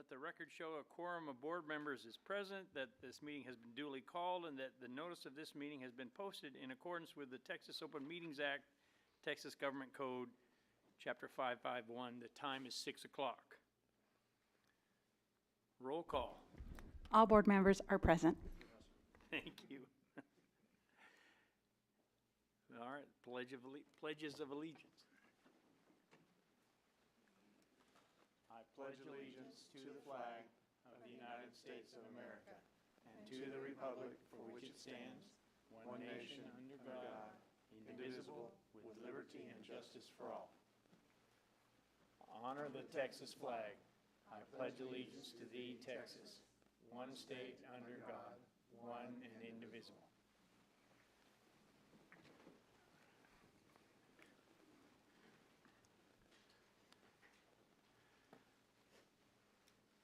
Let the record show a quorum of board members is present, that this meeting has been duly called, and that the notice of this meeting has been posted in accordance with the Texas Open Meetings Act, Texas Government Code, Chapter 551. The time is 6 o'clock. Roll call. All board members are present. Thank you. All right, pledges of allegiance. I pledge allegiance to the flag of the United States of America and to the republic for which it stands, one nation under God, indivisible, with liberty and justice for all. Honor the Texas flag. I pledge allegiance to thee, Texas, one state under God, one and indivisible.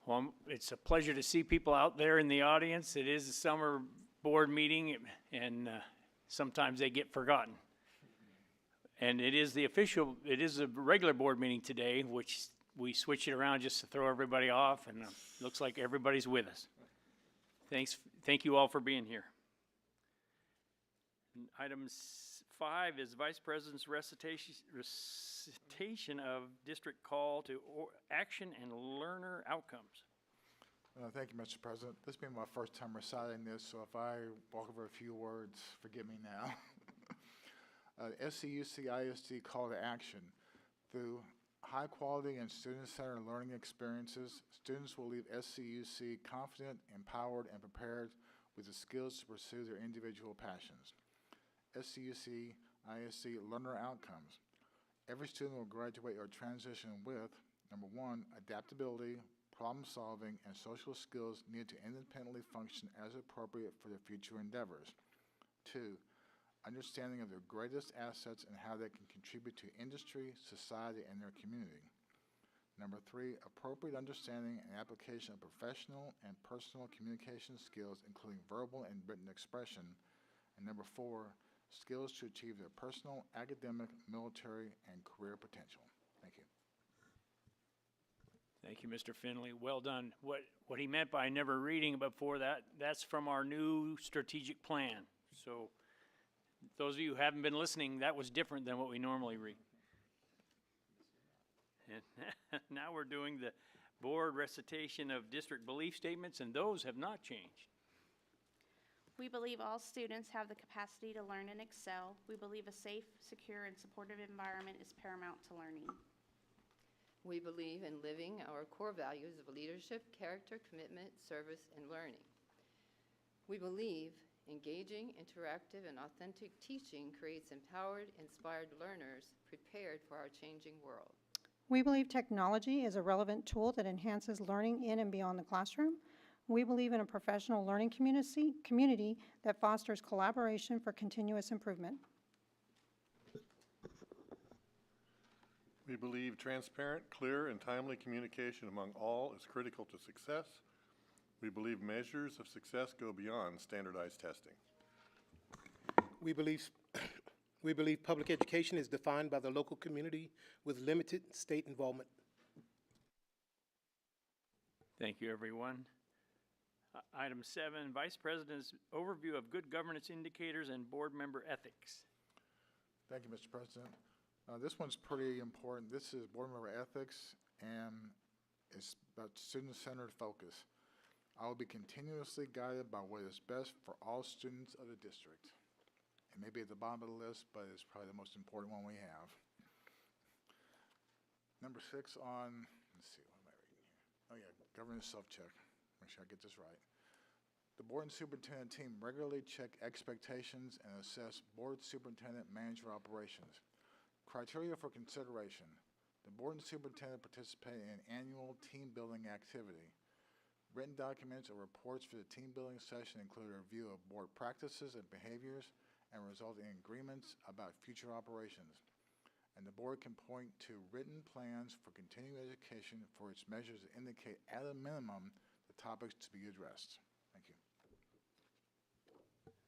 Well, it's a pleasure to see people out there in the audience. It is a summer board meeting, and sometimes they get forgotten. And it is a regular board meeting today, which we switched it around just to throw everybody off, and looks like everybody's with us. Thank you all for being here. Item 5 is Vice President's recitation of district call to action and learner outcomes. Thank you, Mr. President. This being my first time reciting this, so if I walk over a few words, forgive me now. SCUC ISD call to action. Through high quality and student-centered learning experiences, students will leave SCUC confident, empowered, and prepared with the skills to pursue their individual passions. SCUC ISD learner outcomes. Every student will graduate or transition with, number 1, adaptability, problem solving, and social skills needed to independently function as appropriate for their future endeavors. 2, understanding of their greatest assets and how they can contribute to industry, society, and their community. Number 3, appropriate understanding and application of professional and personal communication skills, including verbal and written expression. And number 4, skills to achieve their personal, academic, military, and career potential. Thank you. Thank you, Mr. Finley. Well done. What he meant by never reading before that's from our new strategic plan. So those of you who haven't been listening, that was different than what we normally read. And now we're doing the board recitation of district belief statements, and those have not changed. We believe all students have the capacity to learn and excel. We believe a safe, secure, and supportive environment is paramount to learning. We believe in living our core values of leadership, character, commitment, service, and learning. We believe engaging, interactive, and authentic teaching creates empowered, inspired learners prepared for our changing world. We believe technology is a relevant tool that enhances learning in and beyond the classroom. We believe in a professional learning community that fosters collaboration for continuous improvement. We believe transparent, clear, and timely communication among all is critical to success. We believe measures of success go beyond standardized testing. We believe public education is defined by the local community with limited state involvement. Thank you, everyone. Item 7, Vice President's overview of good governance indicators and board member ethics. Thank you, Mr. President. This one's pretty important. This is board member ethics, and it's about student-centered focus. I will be continuously guided by what is best for all students of the district. It may be at the bottom of the list, but it's probably the most important one we have. Number 6 on, let's see, what am I reading here? Oh yeah, governance self-check. Make sure I get this right. The board and superintendent team regularly check expectations and assess board superintendent manager operations. Criteria for consideration. The board and superintendent participate in an annual team building activity. Written documents or reports for the team building session include a review of board practices and behaviors and result in agreements about future operations. And the board can point to written plans for continuing education for its measures that indicate at a minimum the topics to be addressed. Thank you.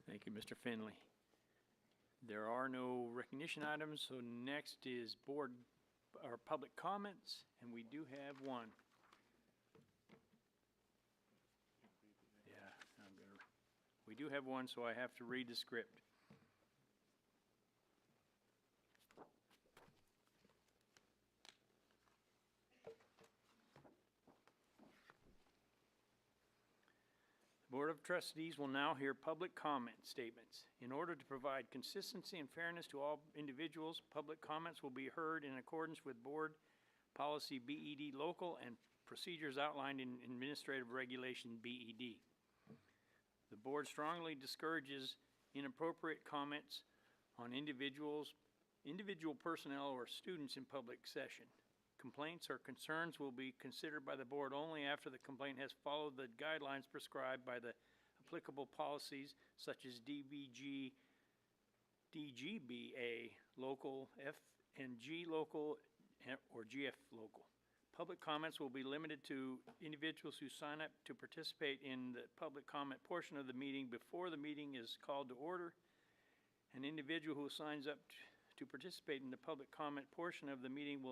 Thank you, Mr. Finley. There are no recognition items, so next is board or public comments, and we do have one. We do have one, so I have to read the script. The Board of Trustees will now hear public comment statements. In order to provide consistency and fairness to all individuals, public comments will be heard in accordance with Board Policy BED Local and procedures outlined in Administrative Regulation BED. The Board strongly discourages inappropriate comments on individual personnel or students in public session. Complaints or concerns will be considered by the Board only after the complaint has followed the guidelines prescribed by the applicable policies such as DGBA Local, F&G Local, or GF Local. Public comments will be limited to individuals who sign up to participate in the public comment portion of the meeting before the meeting is called to order. An individual who signs up to participate in the public comment portion of the meeting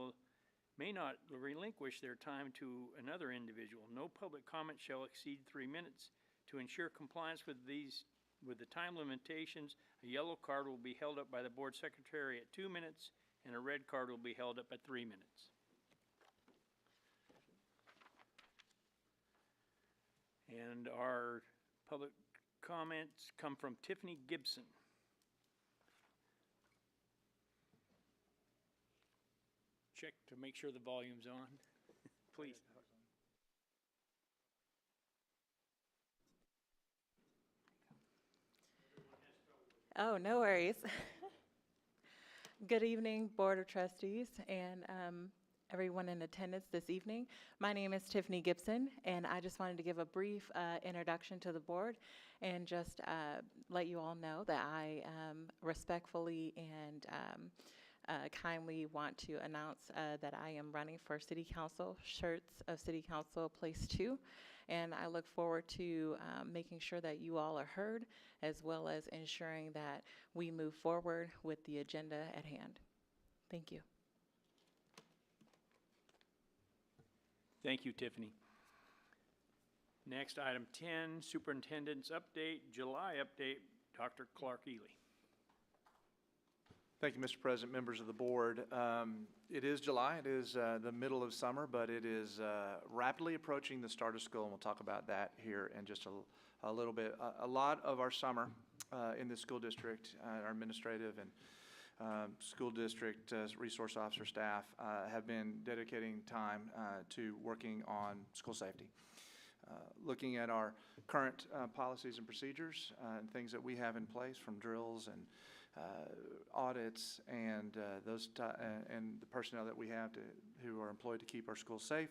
may not relinquish their time to another individual. No public comment shall exceed 3 minutes. To ensure compliance with the time limitations, a yellow card will be held up by the Board Secretary at 2 minutes, and a red card will be held up at 3 minutes. And our public comments come from Tiffany Gibson. Check to make sure the volume's on, please. Oh, no worries. Good evening, Board of Trustees, and everyone in attendance this evening. My name is Tiffany Gibson, and I just wanted to give a brief introduction to the board and just let you all know that I respectfully and kindly want to announce that I am running for City Council, Schertz of City Council, Place 2, and I look forward to making sure that you all are heard, as well as ensuring that we move forward with the agenda at hand. Thank you. Thank you, Tiffany. Next, item 10, Superintendent's Update, July Update, Dr. Clark Ely. Thank you, Mr. President, members of the board. It is July. It is the middle of summer, but it is rapidly approaching the start of school, and we'll talk about that here in just a little bit. A lot of our summer in the school district, our administrative and school district resource officer staff have been dedicating time to working on school safety. Looking at our current policies and procedures and things that we have in place, from drills and audits and and the personnel that we have who are employed to keep our schools safe,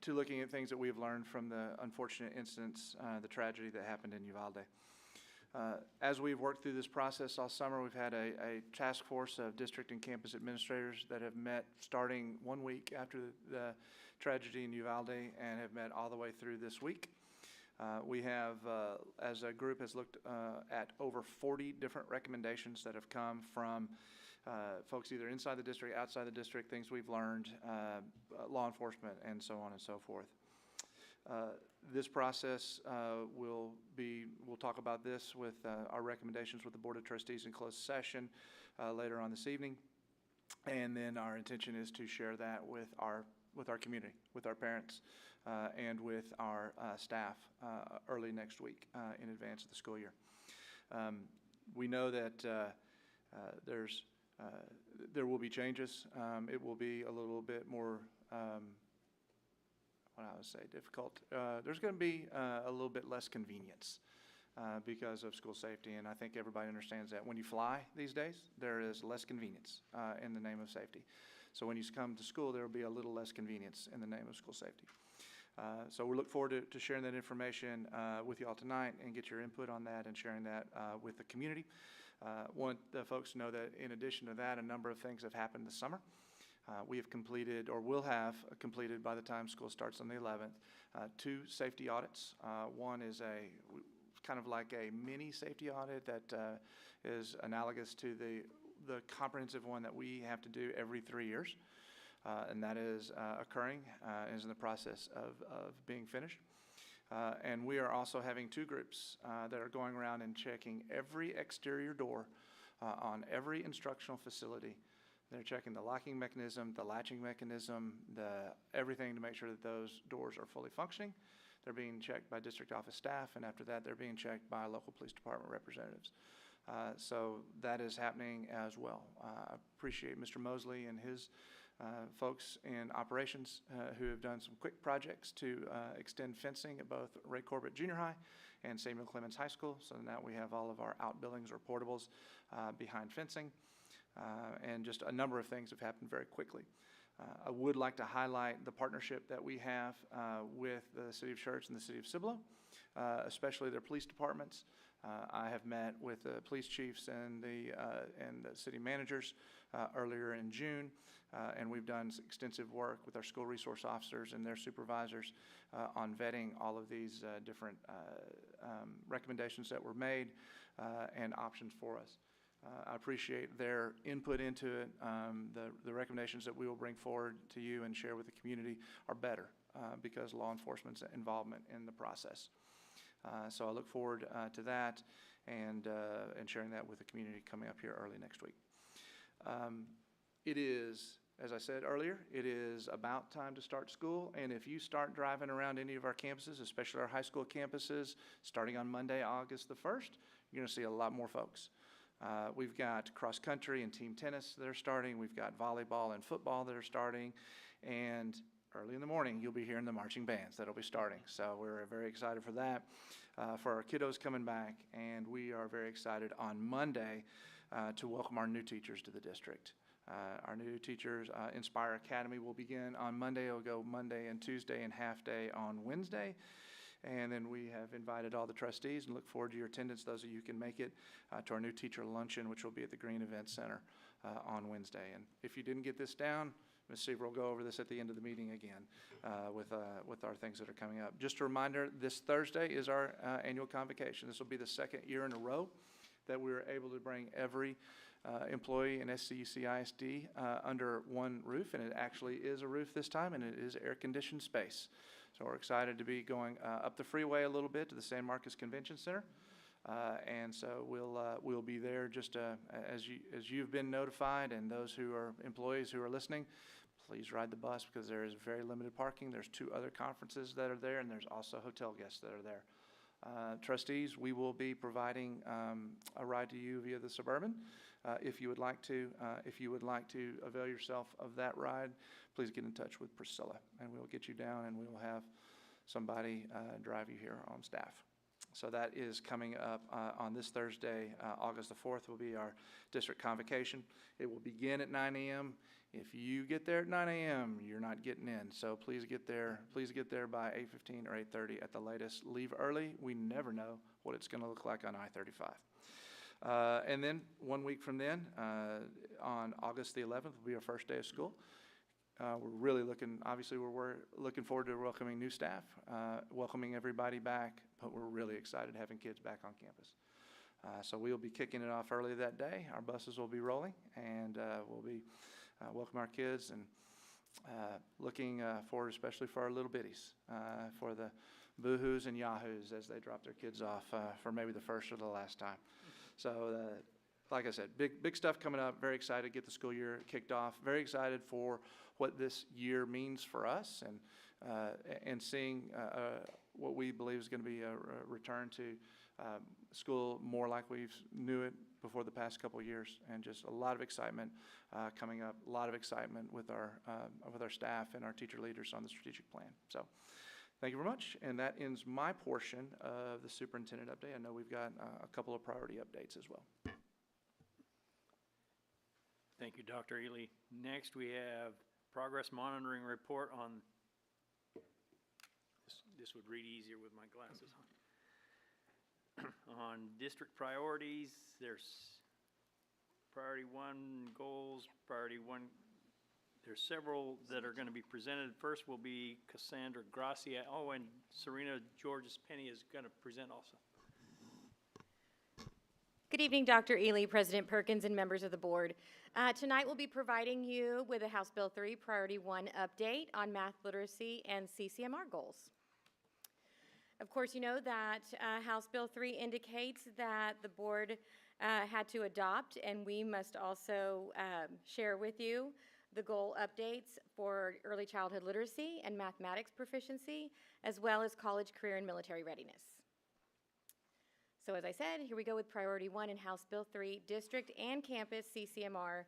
to looking at things that we've learned from the unfortunate incidents, the tragedy that happened in Uvalde. As we've worked through this process all summer, we've had a task force of district and campus administrators that have met starting 1 week after the tragedy in Uvalde and have met all the way through this week. We have, as a group, has looked at over 40 different recommendations that have come from folks either inside the district, outside the district, things we've learned, law enforcement, and so on and so forth. This process we'll talk about this with our recommendations with the Board of Trustees in closed session later on this evening. And then our intention is to share that with our community, with our parents, and with our staff early next week in advance of the school year. We know that there will be changes. It will be a little bit more, what I would say, difficult. There's going to be a little bit less convenience because of school safety, and I think everybody understands that. When you fly these days, there is less convenience in the name of safety. So when you come to school, there will be a little less convenience in the name of school safety. So we look forward to sharing that information with you all tonight and get your input on that and sharing that with the community. Want the folks to know that in addition to that, a number of things have happened this summer. We have completed, or will have completed by the time school starts on the 11th, 2 safety audits. One is kind of like a mini safety audit that is analogous to the comprehensive one that we have to do every 3 years. And that is occurring, is in the process of being finished. And we are also having two groups that are going around and checking every exterior door on every instructional facility. They're checking the locking mechanism, the latching mechanism, everything to make sure that those doors are fully functioning. They're being checked by district office staff, and after that, they're being checked by local police department representatives. So that is happening as well. I appreciate Mr. Mosley and his folks in operations who have done some quick projects to extend fencing at both Ray Corbett Junior High and Samuel Clemens High School. So now we have all of our outbuildings or portables behind fencing. And just a number of things have happened very quickly. I would like to highlight the partnership that we have with the City of Schertz and the City of Cibolo, especially their police departments. I have met with the police chiefs and the city managers earlier in June, and we've done extensive work with our school resource officers and their supervisors on vetting all of these different recommendations that were made and options for us. I appreciate their input into it. The recommendations that we will bring forward to you and share with the community are better because law enforcement's involvement in the process. So I look forward to that and sharing that with the community coming up here early next week. It is, as I said earlier, it is about time to start school, and if you start driving around any of our campuses, especially our high school campuses, starting on Monday, August the 1st, you're going to see a lot more folks. We've got cross country and team tennis that are starting. We've got volleyball and football that are starting. And early in the morning, you'll be hearing the marching bands that'll be starting. So we're very excited for that, for our kiddos coming back. And we are very excited on Monday to welcome our new teachers to the district. Our new teachers, Inspire Academy, will begin on Monday. It'll go Monday and Tuesday and half day on Wednesday. And then we have invited all the trustees and look forward to your attendance, those of you who can make it, to our new teacher luncheon, which will be at the Green Event Center on Wednesday. And if you didn't get this down, Ms. Seaver will go over this at the end of the meeting again with our things that are coming up. Just a reminder, this Thursday is our annual convocation. This will be the second year in a row that we were able to bring every employee in SCUC ISD under one roof, and it actually is a roof this time, and it is air-conditioned space. So we're excited to be going up the freeway a little bit to the San Marcos Convention Center, and so we'll be there just as you've been notified, and those who are employees who are listening, please ride the bus because there is very limited parking. There's 2 other conferences that are there, and there's also hotel guests that are there. Trustees, we will be providing a ride to you via the Suburban. If you would like to avail yourself of that ride, please get in touch with Priscilla, and we'll get you down, and we will have somebody drive you here on staff. So that is coming up on this Thursday, August the 4th, will be our district convocation. It will begin at 9 a.m. If you get there at 9 a.m., you're not getting in. So please get there. Please get there by 8:15 or 8:30 at the latest. Leave early. We never know what it's going to look like on I-35. And then 1 week from then, on August the 11th, will be our first day of school. We're looking forward to welcoming new staff, welcoming everybody back, but we're really excited having kids back on campus. So we'll be kicking it off early that day. Our buses will be rolling, and we'll be welcome our kids and looking forward especially for our little bitties, for the boo-hoos and yahoos as they drop their kids off for maybe the first or the last time. So like I said, big stuff coming up. Very excited to get the school year kicked off. Very excited for what this year means for us and seeing what we believe is going to be a return to school more like we knew it before the past couple of years, and just a lot of excitement coming up. A lot of excitement with our staff and our teacher leaders on the strategic plan. So. Thank you very much, and that ends my portion of the superintendent update. I know we've got a couple of priority updates as well. Thank you, Dr. Ely. Next, we have progress monitoring report on, this would read easier with my glasses on. On district priorities, there's priority 1 goals, priority 1. There's several that are going to be presented. First will be Cassandra Gracia. Oh, and Serena Georges-Penny is going to present also. Good evening, Dr. Ely, President Perkins, and members of the board. Tonight we'll be providing you with a House Bill 3 Priority 1 update on math literacy and CCMR goals. Of course, you know that House Bill 3 indicates that the board had to adopt, and we must also share with you the goal updates for early childhood literacy and mathematics proficiency, as well as college, career, and military readiness. So as I said, here we go with Priority 1 in House Bill 3, District and Campus CCMR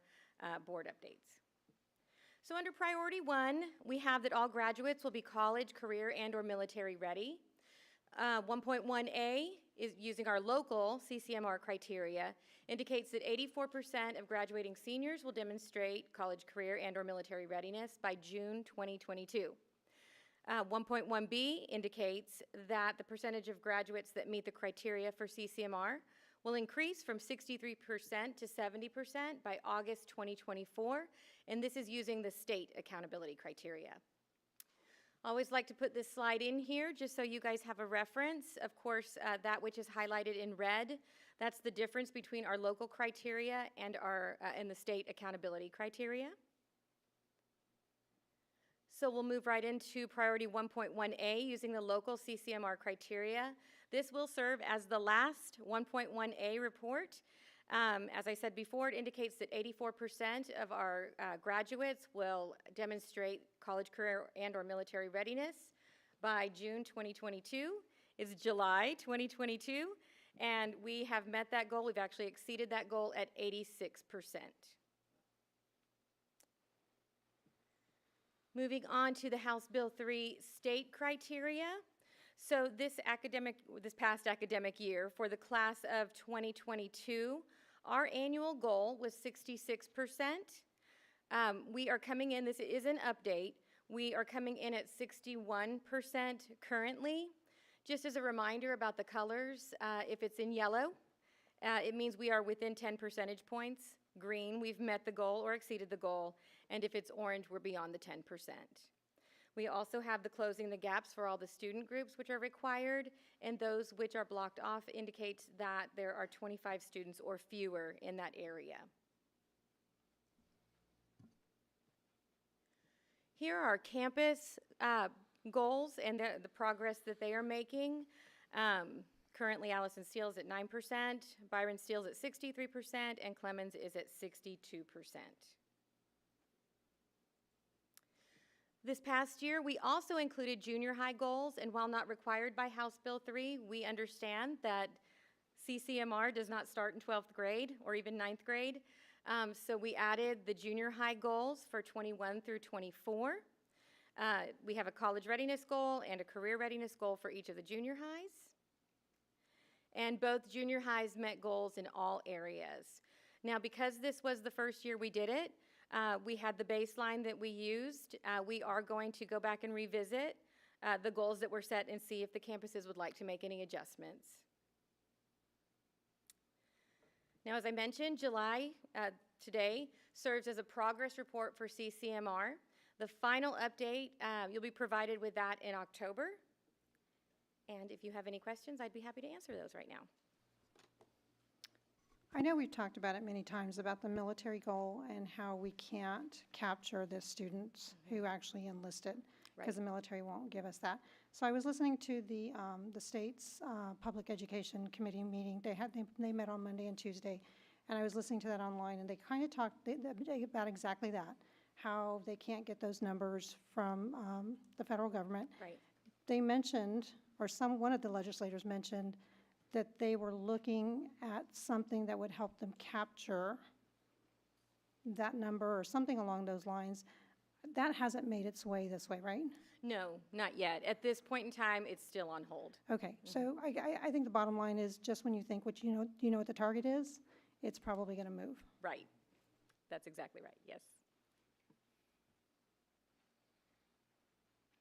board updates. So under Priority 1, we have that all graduates will be college, career, and/or military ready. 1.1A is using our local CCMR criteria, indicates that 84% of graduating seniors will demonstrate college, career, and/or military readiness by June 2022. 1.1B indicates that the percentage of graduates that meet the criteria for CCMR will increase from 63% to 70% by August 2024, and this is using the state accountability criteria. I always like to put this slide in here just so you guys have a reference. Of course, that which is highlighted in red, that's the difference between our local criteria and and the state accountability criteria. So we'll move right into Priority 1.1A using the local CCMR criteria. This will serve as the last 1.1A report. As I said before, it indicates that 84% of our graduates will demonstrate college, career, and/or military readiness by June 2022. It's July 2022, and we have met that goal. We've actually exceeded that goal at 86%. Moving on to the House Bill 3 state criteria. So this past academic year, for the class of 2022, our annual goal was 66%. We are coming in, this is an update, we are coming in at 61% currently. Just as a reminder about the colors, if it's in yellow, it means we are within 10 percentage points. Green, we've met the goal or exceeded the goal, and if it's orange, we're beyond the 10%. We also have the closing the gaps for all the student groups which are required, and those which are blocked off indicates that there are 25 students or fewer in that area. Here are our campus goals and the progress that they are making. Currently, Allison Steele's at 9%, Byron Steele's at 63%, and Clemens is at 62%. This past year, we also included junior high goals, and while not required by House Bill 3, we understand that CCMR does not start in 12th grade or even 9th grade. So we added the junior high goals for 21 through 24. We have a college readiness goal and a career readiness goal for each of the junior highs. And both junior highs met goals in all areas. Now, because this was the first year we did it, we had the baseline that we used. We are going to go back and revisit the goals that were set and see if the campuses would like to make any adjustments. Now, as I mentioned, July today serves as a progress report for CCMR. The final update, you'll be provided with that in October. And if you have any questions, I'd be happy to answer those right now. I know we've talked about it many times about the military goal and how we can't capture the students who actually enlisted because the military won't give us that. So I was listening to the state's public education committee meeting. They met on Monday and Tuesday, and I was listening to that online, and they kind of talked about exactly that, how they can't get those numbers from the federal government. Right. They mentioned, or one of the legislators mentioned, that they were looking at something that would help them capture that number or something along those lines. That hasn't made its way this way, right? No, not yet. At this point in time, it's still on hold. Okay, so I think the bottom line is just when you think what you know what the target is, it's probably going to move. Right. That's exactly right, yes.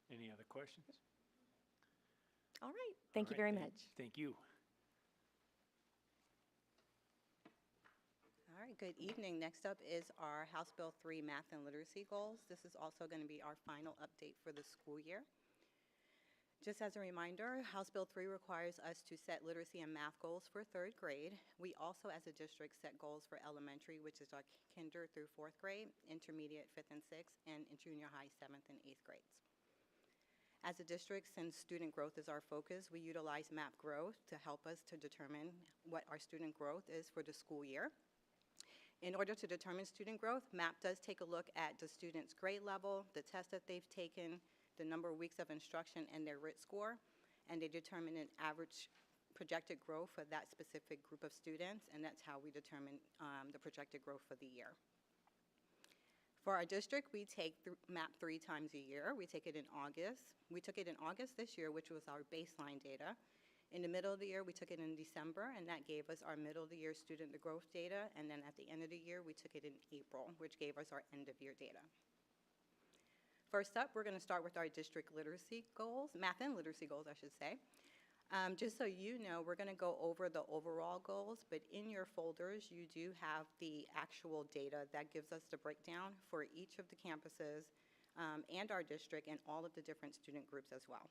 Any other questions? All right, thank you very much. Thank you. All right, good evening. Next up is our House Bill 3 Math and Literacy Goals. This is also going to be our final update for the school year. Just as a reminder, House Bill 3 requires us to set literacy and math goals for 3rd grade. We also, as a district, set goals for elementary, which is our kinder through 4th grade, intermediate 5th and 6th, and in junior high 7th and 8th grades. As a district, since student growth is our focus, we utilize MAP growth to help us to determine what our student growth is for the school year. In order to determine student growth, MAP does take a look at the student's grade level, the test that they've taken, the number of weeks of instruction, and their RIT score, and they determine an average projected growth for that specific group of students, and that's how we determine the projected growth for the year. For our district, we take MAP 3 times a year. We take it in August. We took it in August this year, which was our baseline data. In the middle of the year, we took it in December, and that gave us our middle of the year student growth data. And then at the end of the year, we took it in April, which gave us our end of year data. First up, we're going to start with our district literacy goals, math and literacy goals, I should say. Just so you know, we're going to go over the overall goals, but in your folders, you do have the actual data that gives us the breakdown for each of the campuses and our district and all of the different student groups as well.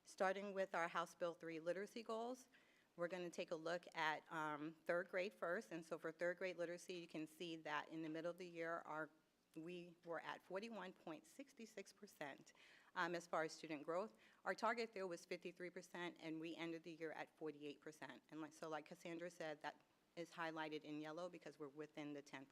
Starting with our House Bill 3 literacy goals, we're going to take a look at third grade first. And so for third grade literacy, you can see that in the middle of the year, we were at 41.66% as far as student growth. Our target there was 53%, and we ended the year at 48%. And so like Cassandra said, that is highlighted in yellow because we're within the 10%.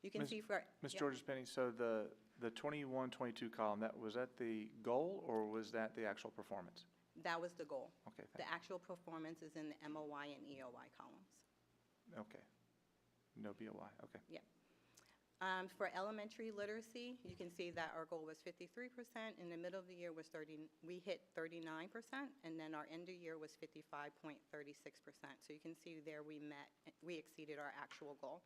You can see for... Ms. Yep. Georges Penny, so the 21-22 column, was that the goal or was that the actual performance? That was the goal. Okay, The actual performance is in the MOY and EOY columns. okay. No BOI, okay. Yep. For elementary literacy, you can see that our goal was 53%. In the middle of the year we hit 39%, and then our end of year was 55.36%. So you can see there we exceeded our actual goal.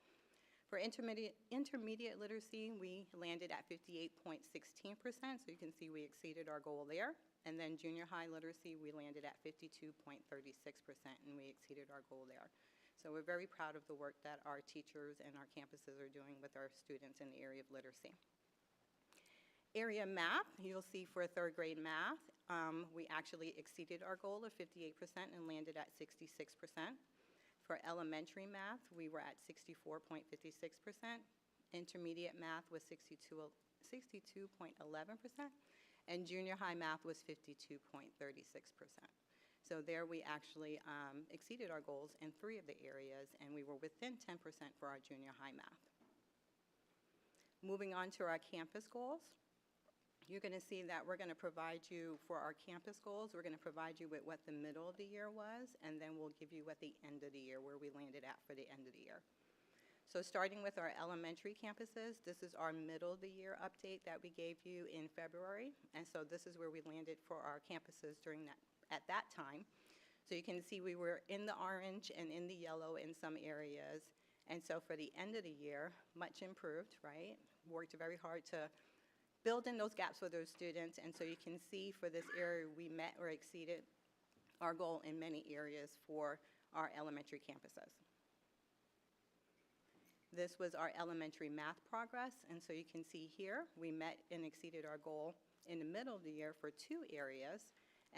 For intermediate literacy, we landed at 58.16%, so you can see we exceeded our goal there. And then junior high literacy, we landed at 52.36%, and we exceeded our goal there. So we're very proud of the work that our teachers and our campuses are doing with our students in the area of literacy. Area math, you'll see for third grade math, we actually exceeded our goal of 58% and landed at 66%. For elementary math, we were at 64.56%. Intermediate math was 62.11%. And junior high math was 52.36%. So there we actually exceeded our goals in 3 of the areas, and we were within 10% for our junior high math. Moving on to our campus goals, you're going to see that we're going to provide you, for our campus goals, we're going to provide you with what the middle of the year was, and then we'll give you what the end of the year, where we landed at for the end of the year. So starting with our elementary campuses, this is our middle of the year update that we gave you in February, and so this is where we landed for our campuses at that time. So you can see we were in the orange and in the yellow in some areas. And so for the end of the year, much improved, right? Worked very hard to build in those gaps for those students. And so you can see for this area, we met or exceeded our goal in many areas for our elementary campuses. This was our elementary math progress. And so you can see here, we met and exceeded our goal in the middle of the year for 2 areas.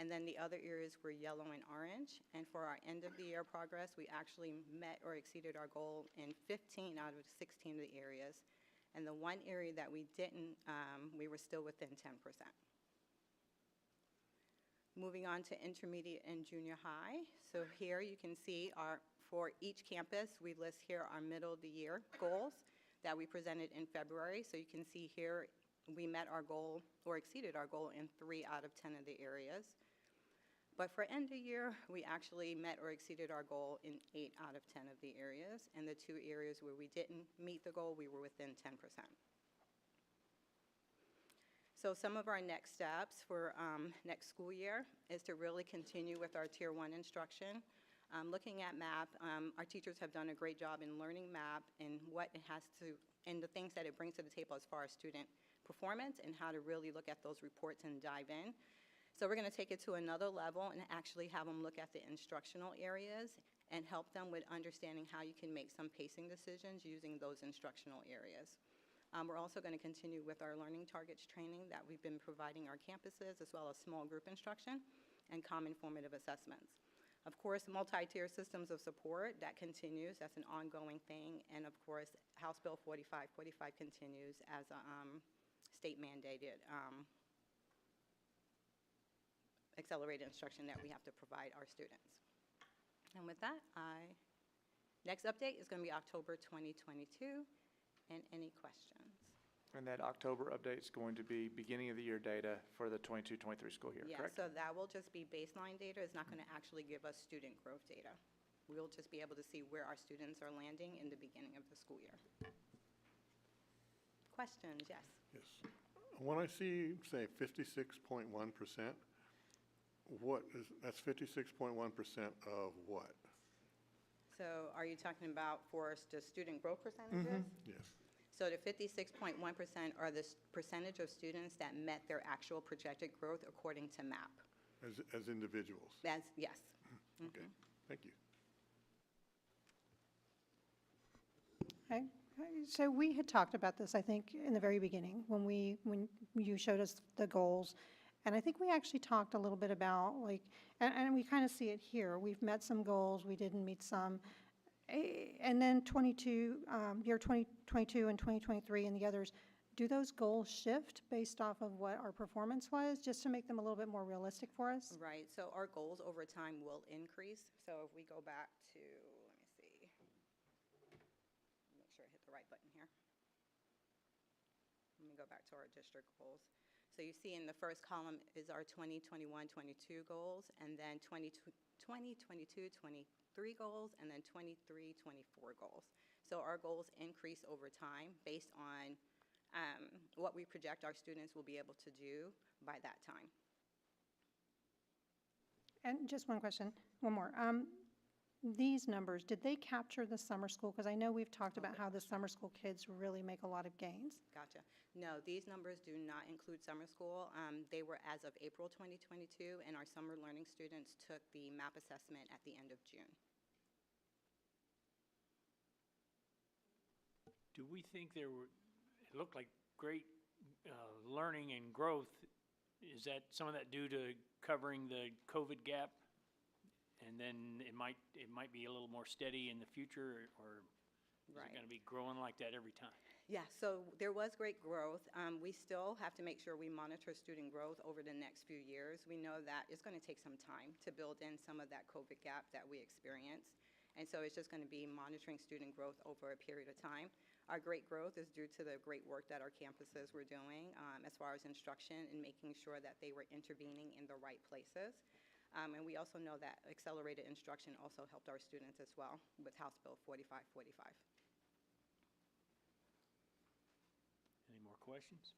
And then the other areas were yellow and orange. And for our end of the year progress, we actually met or exceeded our goal in 15 out of 16 of the areas. And the one area that we didn't, we were still within 10%. Moving on to intermediate and junior high. So here you can see for each campus, we list here our middle of the year goals that we presented in February. So you can see here we met our goal or exceeded our goal in 3 out of 10 of the areas. But for end of year, we actually met or exceeded our goal in 8 out of 10 of the areas. And the 2 areas where we didn't meet the goal, we were within 10%. So some of our next steps for next school year is to really continue with our Tier 1 instruction. Looking at MAP, our teachers have done a great job in learning MAP and what it has to, and the things that it brings to the table as far as student performance and how to really look at those reports and dive in. So we're going to take it to another level and actually have them look at the instructional areas and help them with understanding how you can make some pacing decisions using those instructional areas. We're also going to continue with our learning targets training that we've been providing our campuses, as well as small group instruction and common formative assessments. Of course, multi-tier systems of support, that continues. That's an ongoing thing. And of course, House Bill 4545 continues as a state-mandated accelerated instruction that we have to provide our students. And with that, next update is going to be October 2022, and any questions? And that October update is going to be beginning of the year data for the 22-23 school year, Yeah, correct? so that will just be baseline data. It's not going to actually give us student growth data. We'll just be able to see where our students are landing in the beginning of the school year. Questions? Yes. Yes. When I see, say, 56.1%, that's 56.1% of what? So are you talking about for the student growth percentages? Yes. So the 56.1% are the percentage of students that met their actual projected growth according to MAP. As individuals? Yes. Okay, thank you. Okay. So we had talked about this, I think, in the very beginning, when you showed us the goals. And I think we actually talked a little bit about, like, and we kind of see it here. We've met some goals, we didn't meet some. And then year 2022 and 2023 and the others, do those goals shift based off of what our performance was, just to make them a little bit more realistic for us? Right, so our goals over time will increase. So if we go back to, let me see, make sure I hit the right button here. Let me go back to our district goals. So you see in the first column is our 2021-22 goals, and then 2022-23 goals, and then 23-24 goals. So our goals increase over time based on what we project our students will be able to do by that time. And just one question, one more. These numbers, did they capture the summer school? Because I know we've talked about how the summer school kids really make a lot of gains. Gotcha. No, these numbers do not include summer school. They were as of April 2022, and our summer learning students took the MAP assessment at the end of June. Do we think it looked like great learning and growth? Is that some of that due to covering the COVID gap? And then it might be a little more steady in the future, or is it going to be growing like that every time? Yeah, so there was great growth. We still have to make sure we monitor student growth over the next few years. We know that it's going to take some time to build in some of that COVID gap that we experienced. And so it's just going to be monitoring student growth over a period of time. Our great growth is due to the great work that our campuses were doing as far as instruction and making sure that they were intervening in the right places. And we also know that accelerated instruction also helped our students as well with House Bill 4545. Any more questions?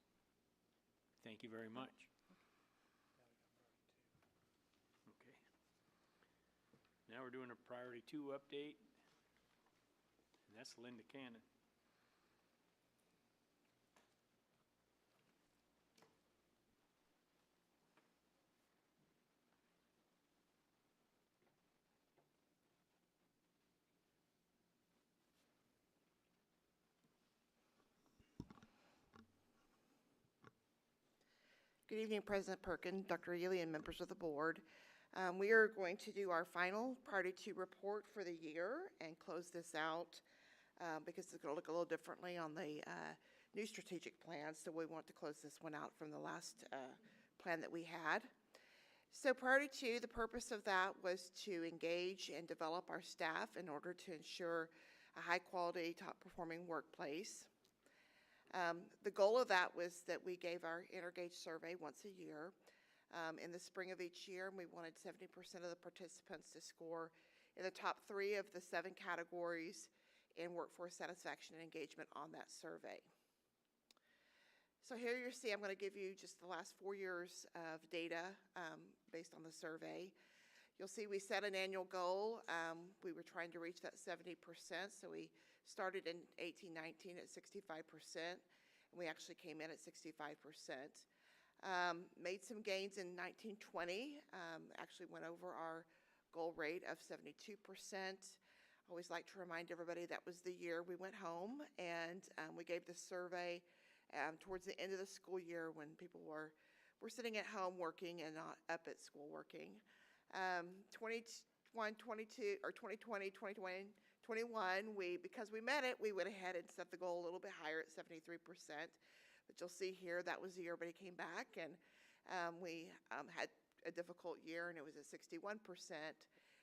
Thank you very much. Okay. Now we're doing a priority 2 update, and that's Linda Cannon. Good evening, President Perkin, Dr. Ely, and members of the board. We are going to do our final Priority 2 report for the year and close this out because it's going to look a little differently on the new strategic plan, so we want to close this one out from the last plan that we had. So Priority 2, the purpose of that was to engage and develop our staff in order to ensure a high-quality, top-performing workplace. The goal of that was that we gave our Intergage survey once a year in the spring of each year, and we wanted 70% of the participants to score in the top 3 of the 7 categories in workforce satisfaction and engagement on that survey. So here you see, I'm going to give you just the last 4 years of data based on the survey. You'll see we set an annual goal. We were trying to reach that 70%, so we started in 18-19 at 65%, and we actually came in at 65%. Made some gains in 19-20, actually went over our goal rate of 72%. Always like to remind everybody that was the year we went home, and we gave the survey towards the end of the school year when people were sitting at home working and not up at school working. 2020, 2021, because we met it, we went ahead and set the goal a little bit higher at 73%. But you'll see here, that was the year everybody came back, and we had a difficult year, and it was at 61%.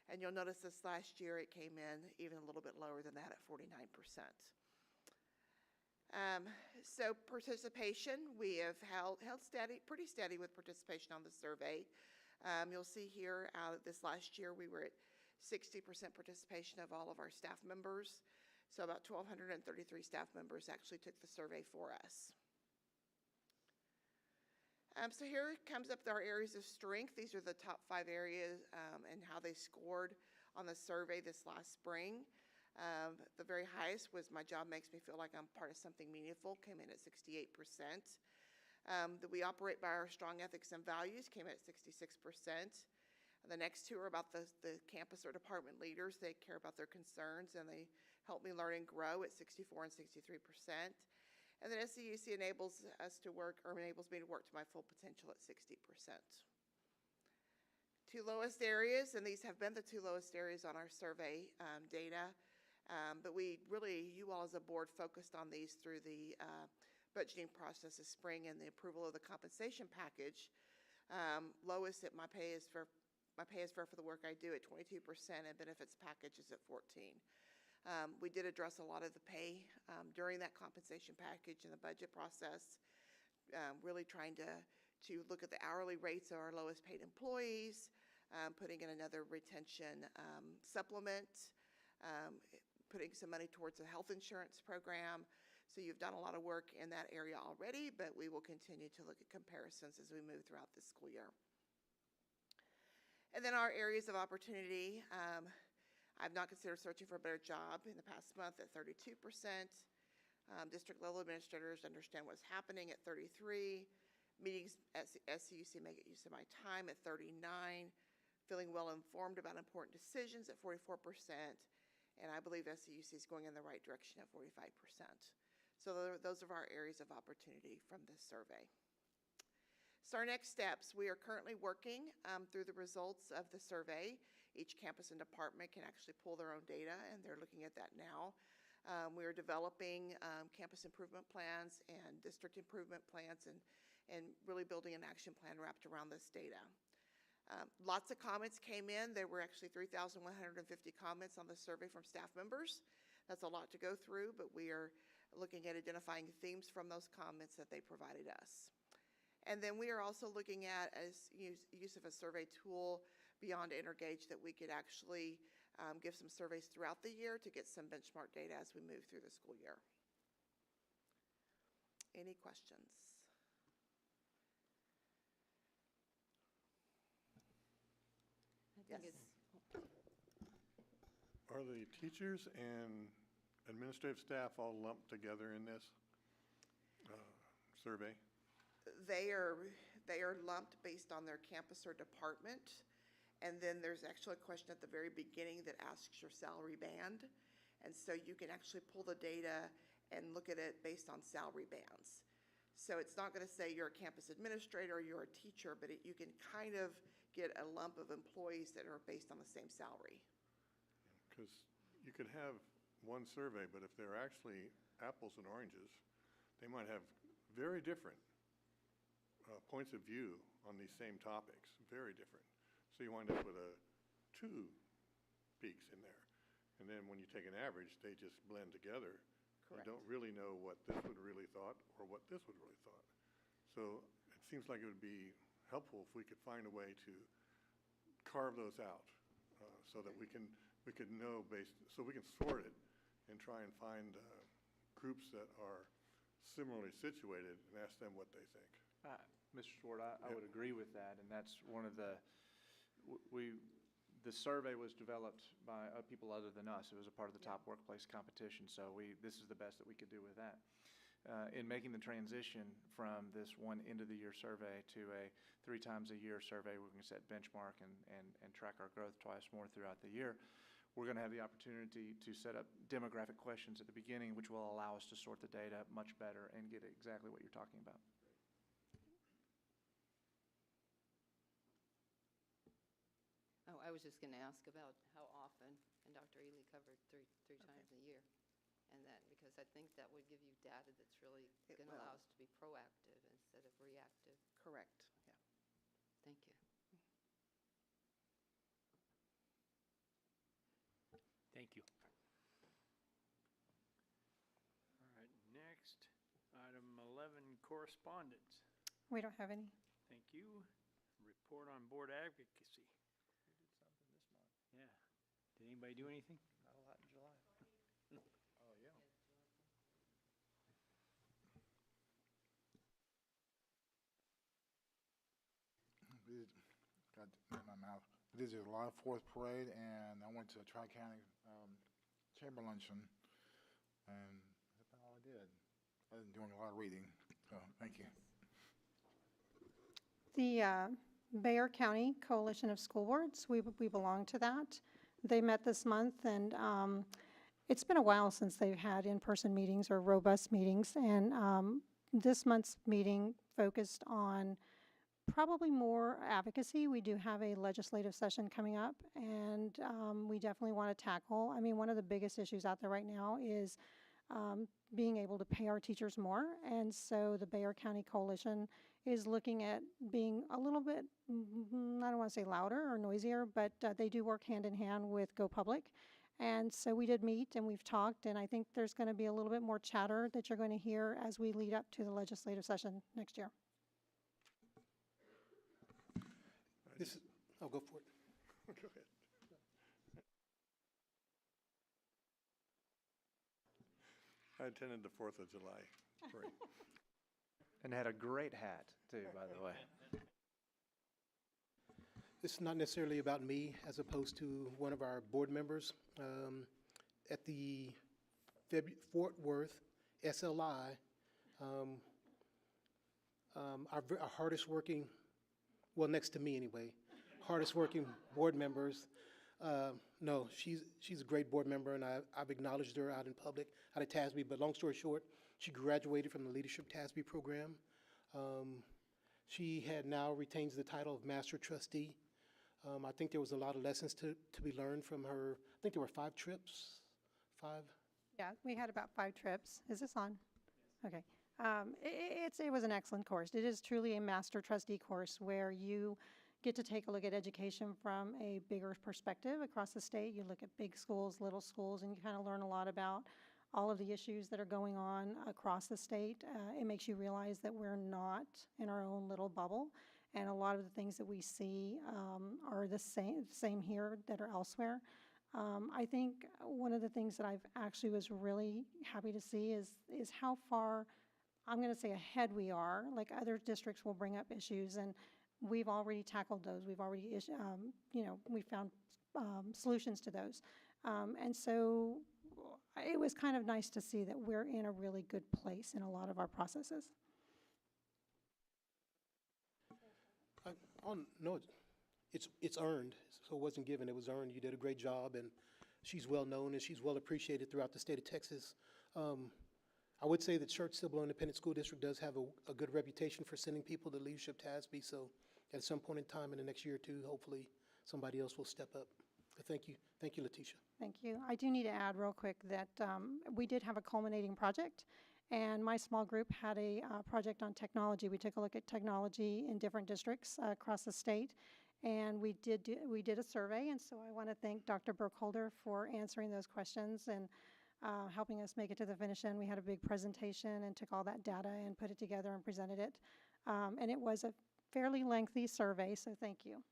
And you'll notice this last year it came in even a little bit lower than that at 49%. So participation, we have held steady, pretty steady with participation on the survey. You'll see here this last year we were at 60% participation of all of our staff members. So about 1,233 staff members actually took the survey for us. So here comes up our areas of strength. These are the top 5 areas and how they scored on the survey this last spring. The very highest was my job makes me feel like I'm part of something meaningful, came in at 68%. That we operate by our strong ethics and values came in at 66%. The next 2 are about the campus or department leaders. They care about their concerns and they help me learn and grow at 64 and 63%. And then SCUC enables us to work, or enables me to work to my full potential at 60%. 2 lowest areas, and these have been the 2 lowest areas on our survey data, but we really, you all as a board focused on these through the budgeting process this spring and the approval of the compensation package. Lowest at my pay is fair for the work I do at 22%, and benefits package is at 14%. We did address a lot of the pay during that compensation package in the budget process, really trying to look at the hourly rates of our lowest paid employees, putting in another retention supplement, putting some money towards a health insurance program. So you've done a lot of work in that area already, but we will continue to look at comparisons as we move throughout this school year. And then our areas of opportunity. I've not considered searching for a better job in the past month at 32%. District level administrators understand what's happening at 33%. Meetings at SCUC make use of my time at 39%. Feeling well informed about important decisions at 44%. And I believe SCUC is going in the right direction at 45%. So those are our areas of opportunity from this survey. So our next steps, we are currently working through the results of the survey. Each campus and department can actually pull their own data, and they're looking at that now. We are developing campus improvement plans and district improvement plans and really building an action plan wrapped around this data. Lots of comments came in. There were actually 3,150 comments on the survey from staff members. That's a lot to go through, but we are looking at identifying themes from those comments that they provided us. And then we are also looking at as use of a survey tool beyond Intergage that we could actually give some surveys throughout the year to get some benchmark data as we move through the school year. Any questions? I think Yes. Are the teachers and administrative staff all lumped together in this survey? They are lumped based on their campus or department. And then there's actually a question at the very beginning that asks your salary band. And so you can actually pull the data and look at it based on salary bands. So it's not going to say you're a campus administrator or you're a teacher, but you can kind of get a lump of employees that are based on the same salary. Because you could have one survey, but if they're actually apples and oranges, they might have very different points of view on these same topics, very different. So you wind up with 2 peaks in there. And then when you take an average, they just blend together. Correct. You don't really know what this would really thought or what this would really thought. So it seems like it would be helpful if we could find a way to carve those out so that we can know so we can sort it and try and find groups that are similarly situated and ask them what they think. Mr. Swart, I would agree with that, and that's one of the survey was developed by people other than us. It was a part of the top workplace competition, so this is the best that we could do with that. In making the transition from this one end-of-the-year survey to a 3 times a year survey, we can set benchmark and track our growth twice more throughout the year. We're going to have the opportunity to set up demographic questions at the beginning, which will allow us to sort the data much better and get exactly what you're talking about. Oh, I was just going to ask about how often, and Dr. Ely covered three times a year, and that, because I think that would give you data that's really going to allow us to be proactive instead of reactive. Correct, yeah. Thank you. Thank you. All right, next, item 11, correspondence. We don't have any. Thank you. Report on board advocacy. We did something this month, Yeah. Did anybody do anything? not a lot in July. Oh, yeah. We did, got my mouth. We did the July 4th parade, and I went to a Tri-County chamber luncheon, and that's about all I did. I've been doing a lot of reading, so thank you. The Bayer County Coalition of School Boards, we belong to that. They met this month, and it's been a while since they've had in-person meetings or robust meetings, and this month's meeting focused on probably more advocacy. We do have a legislative session coming up, and we definitely want to tackle, I mean, one of the biggest issues out there right now is being able to pay our teachers more, and so the Bayer County Coalition is looking at being a little bit, I don't want to say louder or noisier, but they do work hand in hand with Go Public. And so we did meet and we've talked, and I think there's going to be a little bit more chatter that you're going to hear as we lead up to the legislative session next year. This is, I'll go for it. Go ahead. I attended the 4th of July parade. And had a great hat, too, by the way. This is not necessarily about me as opposed to one of our board members. At the Fort Worth SLI, our hardest working, well, next to me anyway, hardest working board members. No, she's a great board member, and I've acknowledged her out in public, out of TASB, but long story short, she graduated from the Leadership TASB program. She now retains the title of Master Trustee. I think there was a lot of lessons to be learned from her. I think there were 5 trips, 5? Yeah, we had about 5 trips. Is this on? Okay. It was an excellent course. It is truly a master trustee course where you get to take a look at education from a bigger perspective across the state. You look at big schools, little schools, and you kind of learn a lot about all of the issues that are going on across the state. It makes you realize that we're not in our own little bubble, and a lot of the things that we see are the same here that are elsewhere. I think one of the things that I've actually was really happy to see is how far, I'm going to say, ahead we are. Like, other districts will bring up issues, and we've already tackled those. We've already, we found solutions to those. And so it was kind of nice to see that we're in a really good place in a lot of our processes. No, it's earned, so it wasn't given, it was earned. You did a great job, and she's well known and she's well appreciated throughout the state of Texas. I would say that Schertz-Cibolo Independent School District does have a good reputation for sending people to Leadership TASB, so at some point in time in the next year or two, hopefully somebody else will step up. But thank you, Letitia. Thank you. I do need to add real quick that we did have a culminating project, and my small group had a project on technology. We took a look at technology in different districts across the state, and we did a survey, and so I want to thank Dr. Burkholder for answering those questions and helping us make it to the finish line. We had a big presentation and took all that data and put it together and presented it. And it was a fairly lengthy survey, so thank you.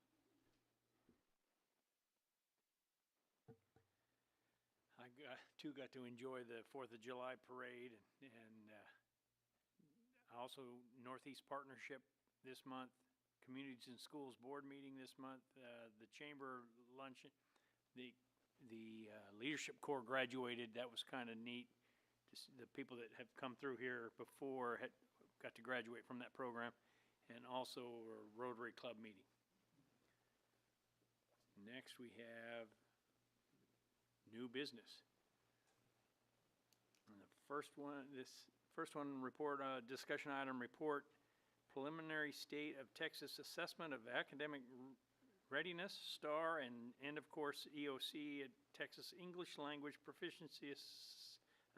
I too got to enjoy the 4th of July parade, and also Northeast Partnership this month, Communities and Schools Board meeting this month, the Chamber luncheon, the Leadership Corps graduated. That was kind of neat. The people that have come through here before got to graduate from that program, and also a Rotary Club meeting. Next we have new business. And the first one report, discussion item report, preliminary state of Texas assessment of academic readiness, STAR, and end of course EOC at Texas English Language Proficiency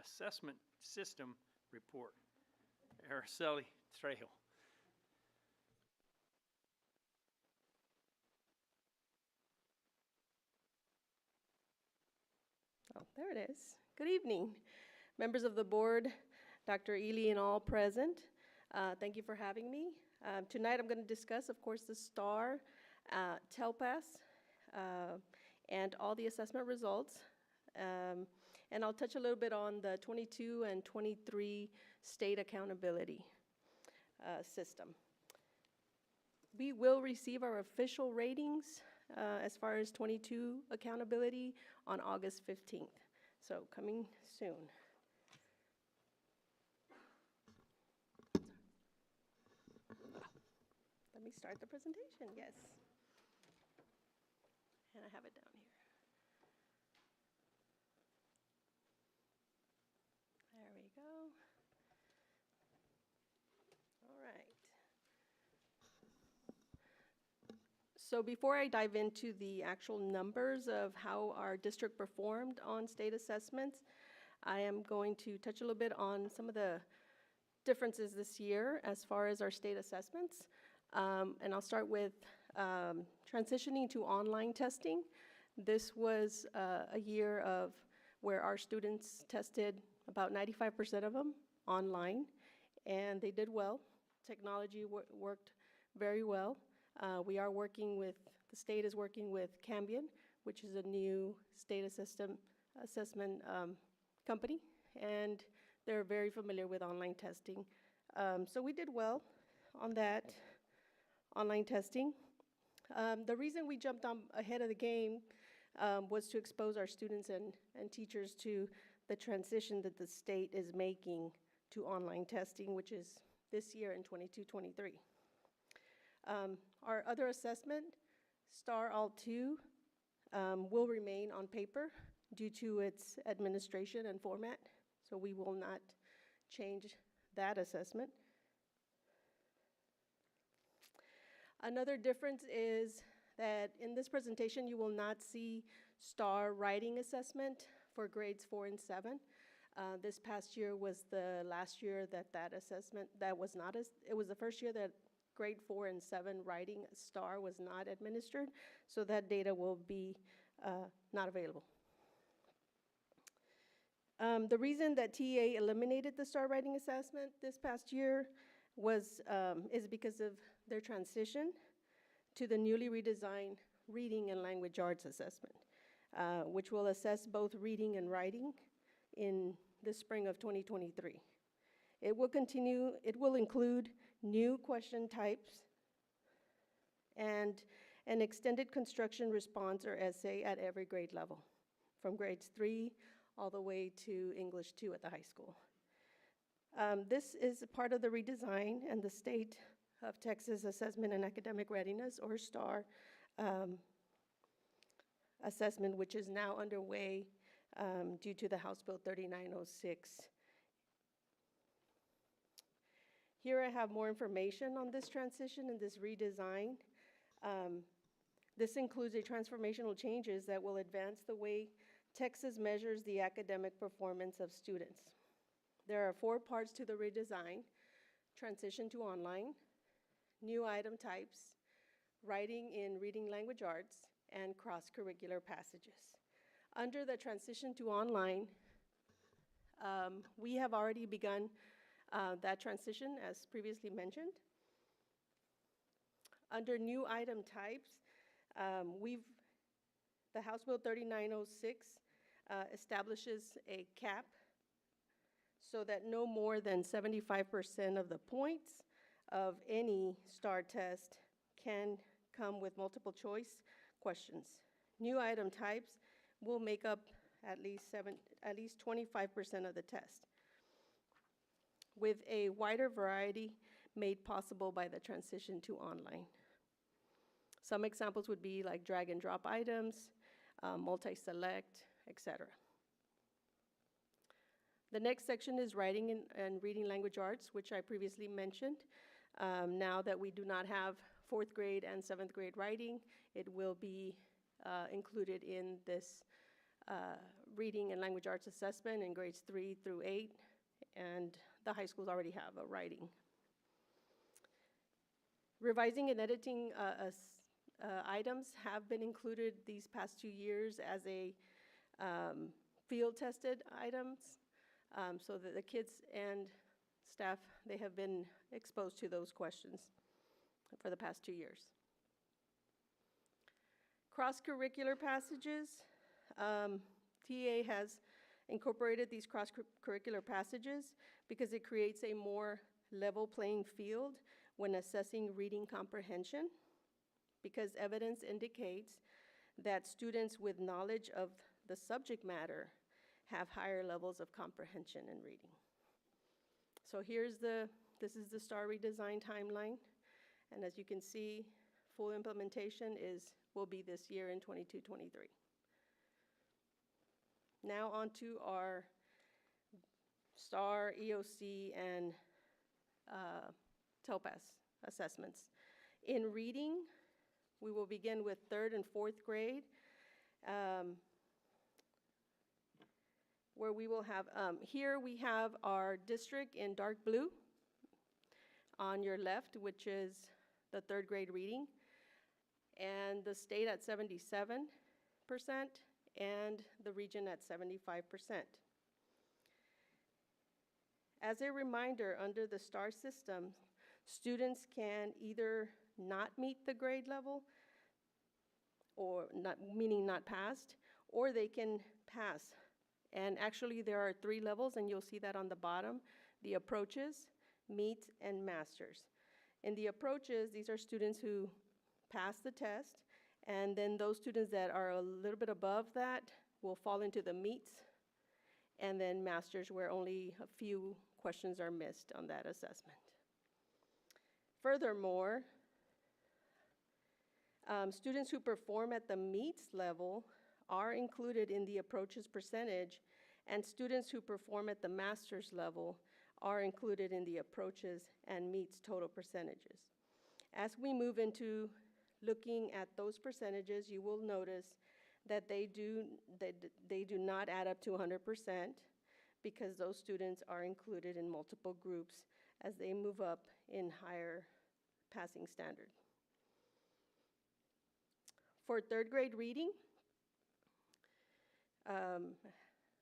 Assessment System report. Araceli Trejo. There it is. Good evening, members of the board, Dr. Ely and all present. Thank you for having me. Tonight I'm going to discuss, of course, the STAR, Topaz, and all the assessment results. And I'll touch a little bit on the 22 and 23 state accountability system. We will receive our official ratings as far as 22 accountability on August 15th. So coming soon. Let me start the presentation, yes. And I have it down here. There we go. All right. So before I dive into the actual numbers of how our district performed on state assessments, I am going to touch a little bit on some of the differences this year as far as our state assessments. And I'll start with transitioning to online testing. This was a year of where our students tested about 95% of them online, and they did well. Technology worked very well. We are working with, the state is working with Cambian, which is a new state assessment company, and they're very familiar with online testing. So we did well on that online testing. The reason we jumped on ahead of the game was to expose our students and teachers to the transition that the state is making to online testing, which is this year in 22-23. Our other assessment, STAR All-2, will remain on paper due to its administration and format, so we will not change that assessment. Another difference is that in this presentation you will not see STAR writing assessment for grades 4 and 7. This past year was the last year that assessment, it was the first year that grade 4 and 7 writing STAR was not administered, so that data will be not available. The reason that TA eliminated the STAR writing assessment this past year is because of their transition to the newly redesigned reading and language arts assessment, which will assess both reading and writing in the spring of 2023. It will include new question types and an extended construction response or essay at every grade level, from grades 3 all the way to English 2 at the high school. This is a part of the redesign and the State of Texas Assessment and Academic Readiness, or STAR, assessment, which is now underway due to the House Bill 3906. Here I have more information on this transition and this redesign. This includes a transformational changes that will advance the way Texas measures the academic performance of students. There are 4 parts to the redesign: transition to online, new item types, writing in reading language arts, and cross-curricular passages. Under the transition to online, we have already begun that transition, as previously mentioned. Under new item types, the House Bill 3906 establishes a cap so that no more than 75% of the points of any STAR test can come with multiple choice questions. New item types will make up at least 25% of the test, with a wider variety made possible by the transition to online. Some examples would be like drag and drop items, multi-select, etc. The next section is writing and reading language arts, which I previously mentioned. Now that we do not have 4th grade and 7th grade writing, it will be included in this reading and language arts assessment in grades 3 through 8, and the high schools already have a writing. Revising and editing items have been included these past 2 years as a field-tested items, so that the kids and staff, they have been exposed to those questions for the past 2 years. Cross-curricular passages. TA has incorporated these cross-curricular passages because it creates a more level playing field when assessing reading comprehension, because evidence indicates that students with knowledge of the subject matter have higher levels of comprehension in reading. So this is the STAR redesign timeline, and as you can see, full implementation will be this year in 22-23. Now on to our STAR, EOC, and Topaz assessments. In reading, we will begin with 3rd and 4th grade, where we will have, here we have our district in dark blue on your left, which is the 3rd grade reading, and the state at 77%, and the region at 75%. As a reminder, under the STAR system, students can either not meet the grade level, or not, meaning not passed, or they can pass. And actually there are 3 levels, and you'll see that on the bottom: the approaches, meets, and masters. In the approaches, these are students who pass the test, and then those students that are a little bit above that will fall into the meets, and then masters, where only a few questions are missed on that assessment. Furthermore, students who perform at the meets level are included in the approaches percentage, and students who perform at the master's level are included in the approaches and meets total percentages. As we move into looking at those percentages, you will notice that they do not add up to 100%, because those students are included in multiple groups as they move up in higher passing standard. For 3rd grade reading,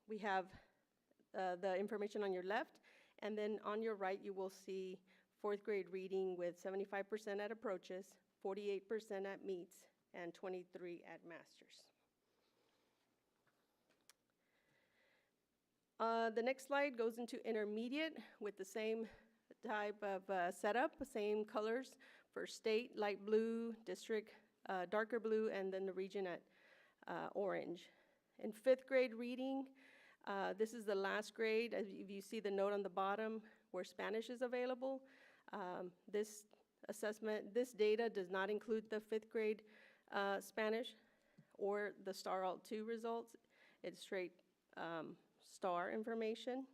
we have the information on your left, and then on your right you will see 4th grade reading with 75% at approaches, 48% at meets, and 23% at masters. The next slide goes into intermediate with the same type of setup, same colors for state, light blue, district, darker blue, and then the region at orange. In 5th grade reading, this is the last grade. As you see the note on the bottom where Spanish is available. This data does not include the 5th grade Spanish or the STAR Alt 2 results. It's straight STAR information.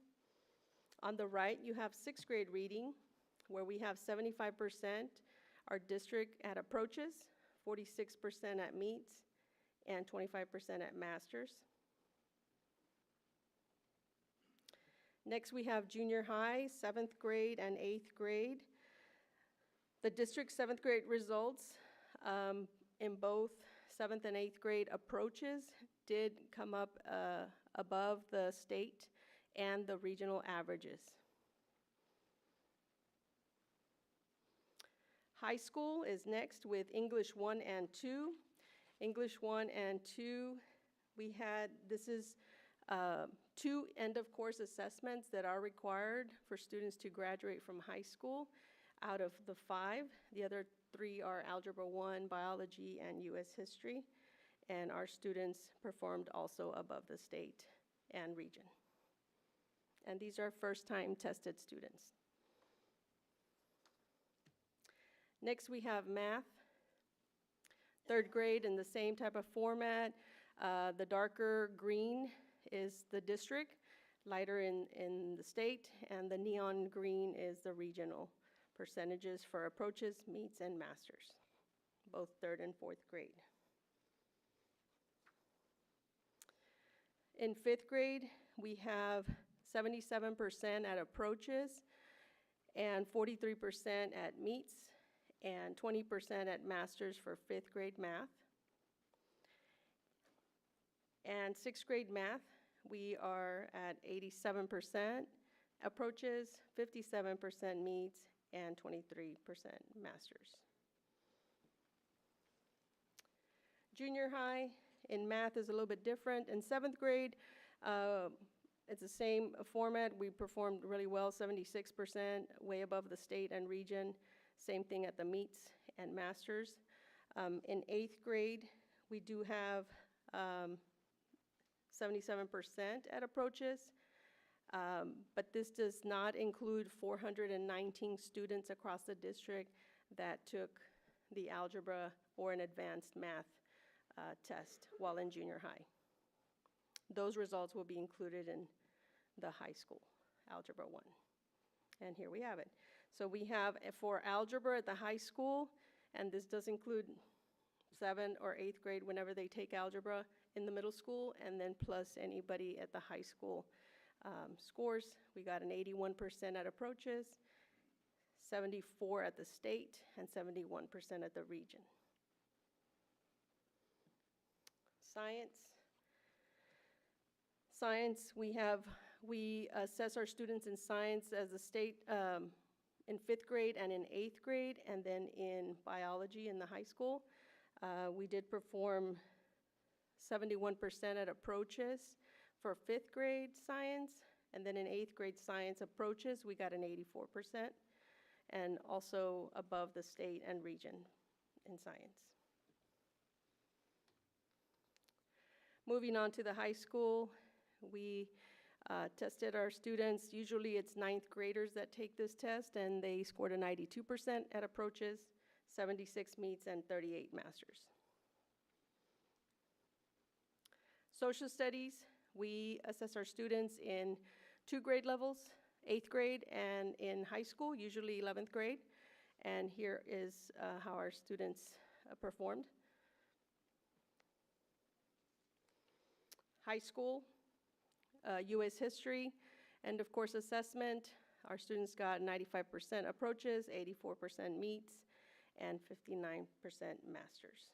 On the right, you have 6th grade reading, where we have 75% our district at approaches, 46% at meets, and 25% at masters. Next, we have junior high, 7th grade and 8th grade. The district 7th grade results in both 7th and 8th grade approaches did come up above the state and the regional averages. High school is next with English 1 and 2. English 1 and 2, this is 2 end-of-course assessments that are required for students to graduate from high school out of the 5. The other 3 are Algebra 1, Biology, and U.S. History. And our students performed also above the state and region. And these are first-time tested students. Next, we have math. 3rd grade in the same type of format. The darker green is the district, lighter in the state, and the neon green is the regional percentages for approaches, meets, and masters, both 3rd and 4th grade. In 5th grade, we have 77% at approaches and 43% at meets and 20% at masters for 5th grade math. And 6th grade math, we are at 87% approaches, 57% meets, and 23% masters. Junior high in math is a little bit different. In 7th grade, it's the same format. We performed really well, 76%, way above the state and region. Same thing at the meets and masters. In 8th grade, we do have 77% at approaches, but this does not include 419 students across the district that took the algebra or an advanced math test while in junior high. Those results will be included in the high school, Algebra 1. And here we have it. So we have for algebra at the high school, and this does include 7th or 8th grade whenever they take algebra in the middle school, and then plus anybody at the high school scores. We got an 81% at approaches, 74 at the state, and 71% at the region. Science, we assess our students in science as a state in 5th grade and in 8th grade, and then in biology in the high school. We did perform 71% at approaches for 5th grade science, and then in 8th grade science approaches, we got an 84%, and also above the state and region in science. Moving on to the high school, we tested our students. Usually it's 9th graders that take this test, and they scored a 92% at approaches, 76 meets, and 38 masters. Social studies, we assess our students in 2 grade levels, 8th grade and in high school, usually 11th grade. And here is how our students performed. High school, U.S. history, and of course assessment. Our students got 95% approaches, 84% meets, and 59% masters.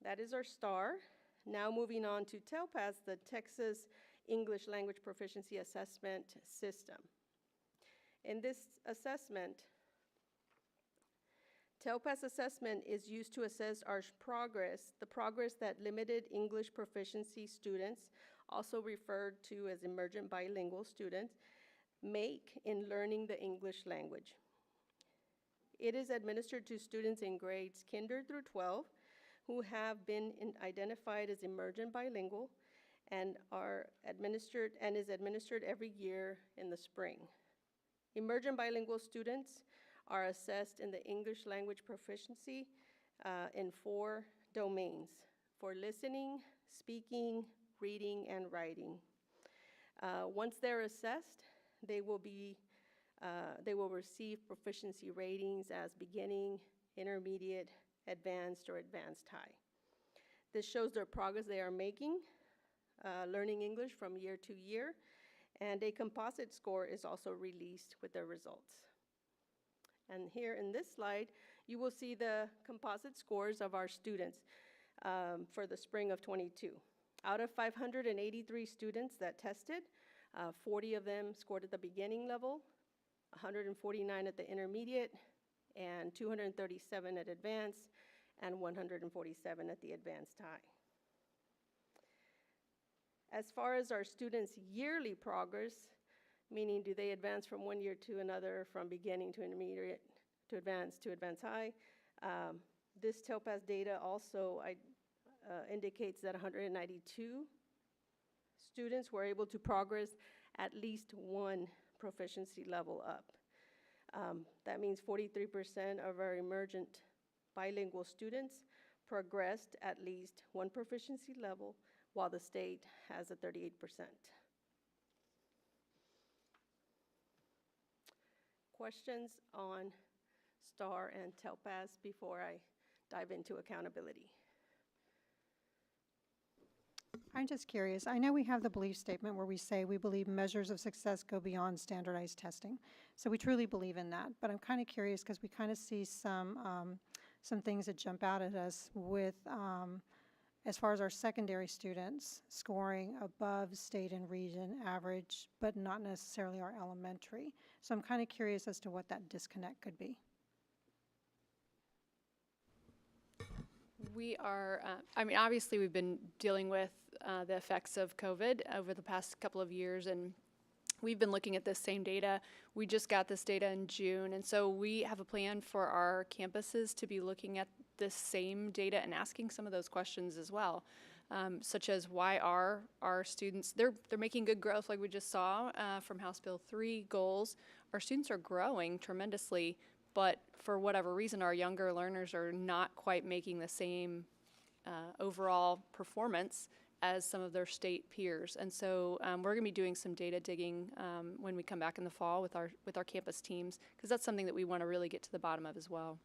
That is our STAR. Now moving on to Topaz, the Texas English Language Proficiency Assessment System. In this assessment, Topaz assessment is used to assess our progress, the progress that limited English proficiency students, also referred to as emergent bilingual students, make in learning the English language. It is administered to students in grades kinder through 12 who have been identified as emergent bilingual and is administered every year in the spring. Emergent bilingual students are assessed in the English language proficiency in 4 domains: for listening, speaking, reading, and writing. Once they're assessed, they will receive proficiency ratings as beginning, intermediate, advanced, or advanced high. This shows their progress they are making, learning English from year to year, and a composite score is also released with their results. And here in this slide, you will see the composite scores of our students for the spring of '22. Out of 583 students that tested, 40 of them scored at the beginning level, 149 at the intermediate, and 237 at advanced, and 147 at the advanced high. As far as our students' yearly progress, meaning do they advance from one year to another, from beginning to intermediate to advanced high, this Topaz data also indicates that 192 students were able to progress at least one proficiency level up. That means 43% of our emergent bilingual students progressed at least one proficiency level, while the state has a 38%. Questions on STAR and Topaz before I dive into accountability? I'm just curious. I know we have the belief statement where we say we believe measures of success go beyond standardized testing. So we truly believe in that. But I'm kind of curious because we kind of see some things that jump out at us with as far as our secondary students scoring above state and region average, but not necessarily our elementary. So I'm kind of curious as to what that disconnect could be. We are, I mean, obviously we've been dealing with the effects of COVID over the past couple of years, and we've been looking at this same data. We just got this data in June, and so we have a plan for our campuses to be looking at this same data and asking some of those questions as well, such as why are our students, they're making good growth like we just saw from House Bill 3 goals. Our students are growing tremendously, but for whatever reason, our younger learners are not quite making the same overall performance as some of their state peers. And so we're gonna be doing some data digging when we come back in the fall with our campus teams, because that's something that we wanna really get to the bottom of as well.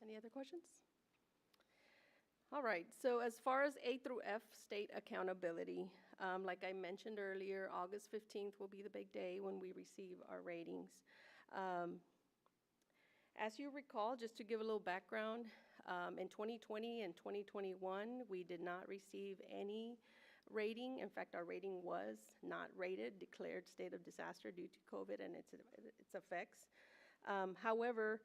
Any other questions? All right, so as far as A through F state accountability, like I mentioned earlier, August 15th will be the big day when we receive our ratings. As you recall, just to give a little background, in 2020 and 2021, we did not receive any rating. In fact, our rating was not rated, declared state of disaster due to COVID and its effects. However,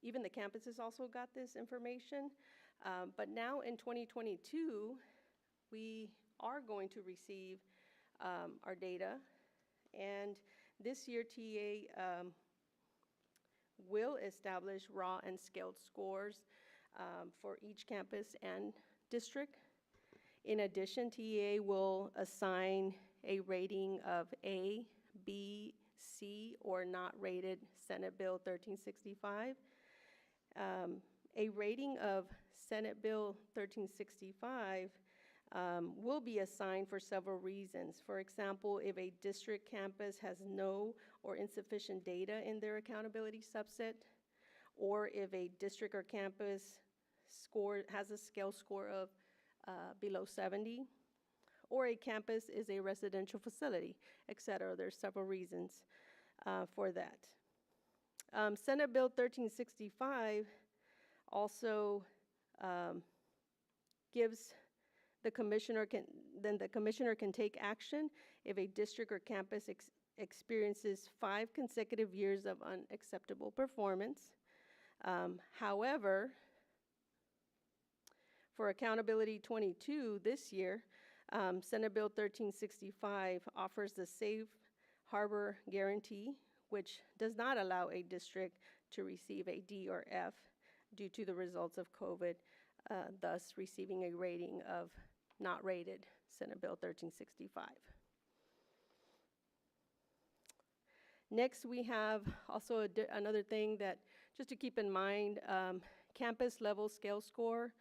even the campuses also got this information. But now in 2022, we are going to receive our data. And this year, TA will establish raw and scaled scores for each campus and district. In addition, TA will assign a rating of A, B, C, or not rated Senate Bill 1365. A rating of Senate Bill 1365 will be assigned for several reasons. For example, if a district campus has no or insufficient data in their accountability subset, or if a district or campus has a scale score of below 70, or a campus is a residential facility, etc. There's several reasons for that. Senate Bill 1365 also gives the commissioner can take action if a district or campus experiences 5 consecutive years of unacceptable performance. However, for Accountability 22 this year, Senate Bill 1365 offers the Safe Harbor Guarantee, which does not allow a district to receive a D or F due to the results of COVID, thus receiving a rating of not rated, Senate Bill 1365. Next, we have also another thing that just to keep in mind, campus level scale score.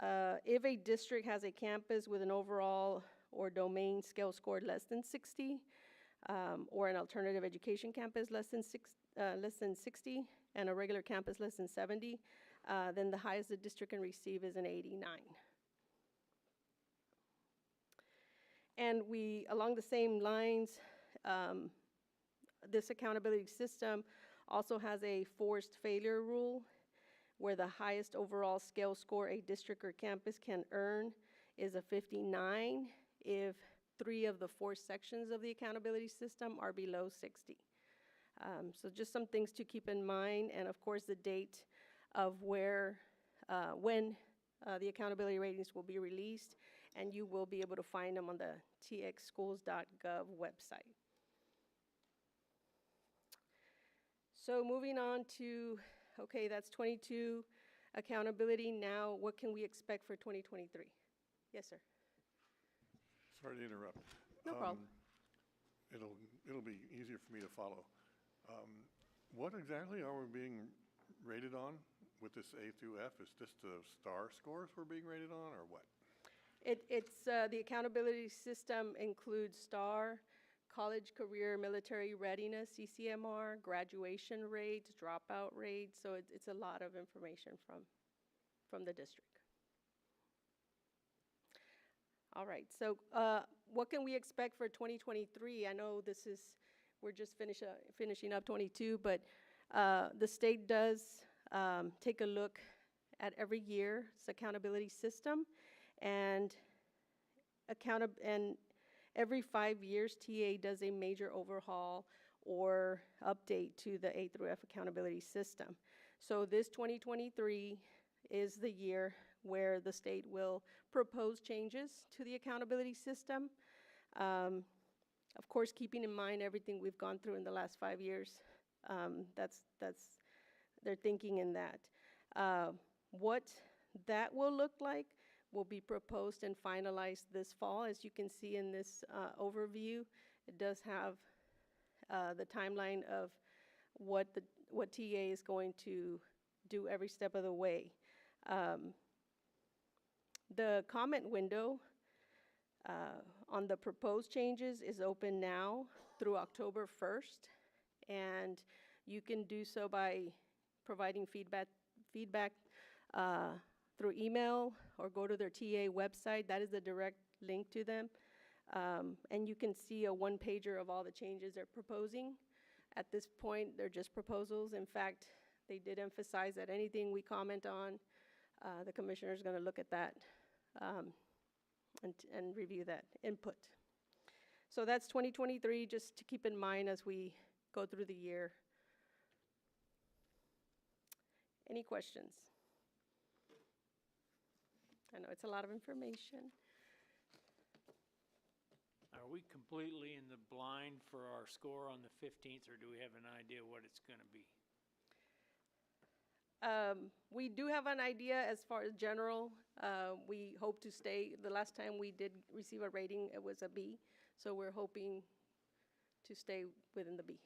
If a district has a campus with an overall or domain scale score less than 60, or an alternative education campus less than 60, and a regular campus less than 70, then the highest the district can receive is an 89. And along the same lines, this accountability system also has a forced failure rule, where the highest overall scale score a district or campus can earn is a 59 if 3 of the 4 sections of the accountability system are below 60. So just some things to keep in mind, and of course the date of when the accountability ratings will be released, and you will be able to find them on the txschools.gov website. So moving on to, okay, that's 22 accountability. Now, what can we expect for 2023? Yes, sir. Sorry to interrupt. No problem. It'll be easier for me to follow. What exactly are we being rated on with this A through F? Is this the STAR scores we're being rated on, or what? It's the accountability system includes STAR, college, career, military readiness, CCMR, graduation rates, dropout rates. So it's a lot of information from the district. All right, so what can we expect for 2023? I know we're just finishing up 22, but The state does take a look at every year's accountability system, and every 5 years, TA does a major overhaul or update to the A through F accountability system. So this 2023 is the year where the state will propose changes to the accountability system. Of course, keeping in mind everything we've gone through in the last 5 years, that's they're thinking in that. What that will look like will be proposed and finalized this fall. As you can see in this overview, it does have the timeline of what TA is going to do every step of the way. The comment window on the proposed changes is open now through October 1st, and you can do so by providing feedback through email or go to their TA website. That is the direct link to them. And you can see a one-pager of all the changes they're proposing. At this point, they're just proposals. In fact, they did emphasize that anything we comment on, the commissioner is going to look at that and review that input. So that's 2023, just to keep in mind as we go through the year. Any questions? I know it's a lot of information. Are we completely in the blind for our score on the 15th, or do we have an idea what it's going to be? We do have an idea as far as general. We hope to stay. The last time we did receive a rating, it was a B. So we're hoping to stay within the B.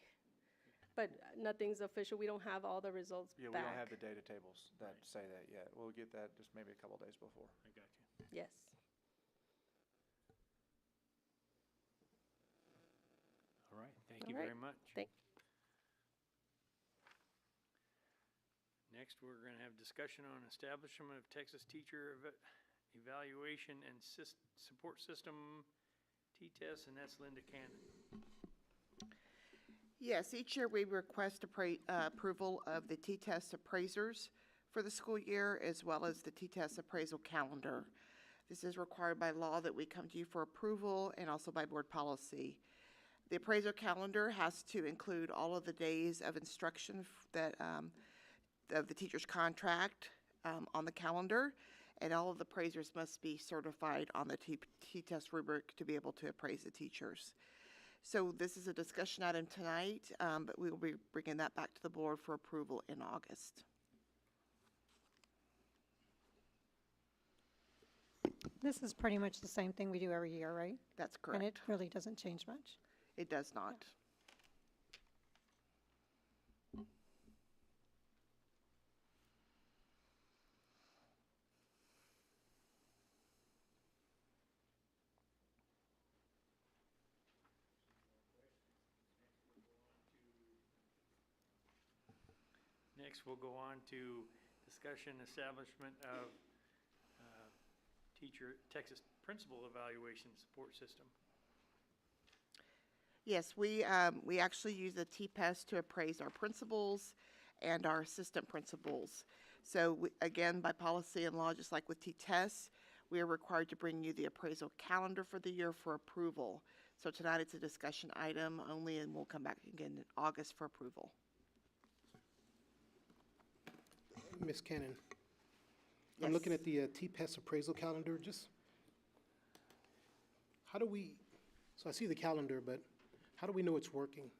But nothing's official. We don't have all the results Yeah, back. we don't have the data tables that say that yet. We'll get that just maybe a couple days before. I got you. Yes. All right, thank you All right. very much. Next, we're going to have discussion on establishment of Texas Teacher Evaluation and Support System, T-TESS, and that's Linda Cannon. Yes, each year we request approval of the T-TESS appraisers for the school year, as well as the T-TESS appraisal calendar. This is required by law that we come to you for approval, and also by board policy. The appraisal calendar has to include all of the days of instruction that of the teacher's contract on the calendar, and all of the appraisers must be certified on the T-TESS rubric to be able to appraise the teachers. So this is a discussion item tonight, but we will be bringing that back to the board for approval in August. This is pretty much the same thing we do every year, right? That's correct. And it really doesn't change much. It does not. Next, we'll go on to discussion establishment of Texas Principal Evaluation Support System. Yes, we actually use the TPES to appraise our principals and our assistant principals. So again, by policy and law, just like with T-TESS, we are required to bring you the appraisal calendar for the year for approval. So tonight it's a discussion item only, and we'll come back again in August for approval. Ms. Cannon, Yes. I'm looking at the TPES appraisal calendar. Just how do we, so I see the calendar, but how do we know it's working?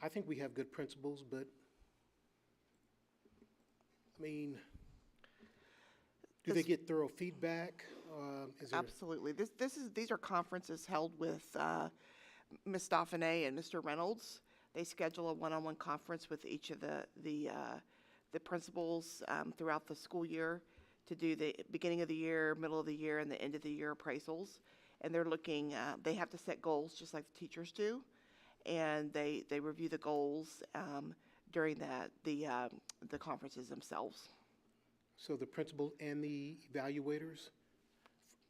I think we have good principals, but I mean, do they get thorough feedback? Is there Absolutely. These are conferences held with Ms. Dauphiné and Mr. Reynolds. They schedule a one-on-one conference with each of the principals throughout the school year to do the beginning of the year, middle of the year, and the end of the year appraisals. And they're looking, they have to set goals just like the teachers do. And they review the goals during the conferences themselves. So the principal and the evaluators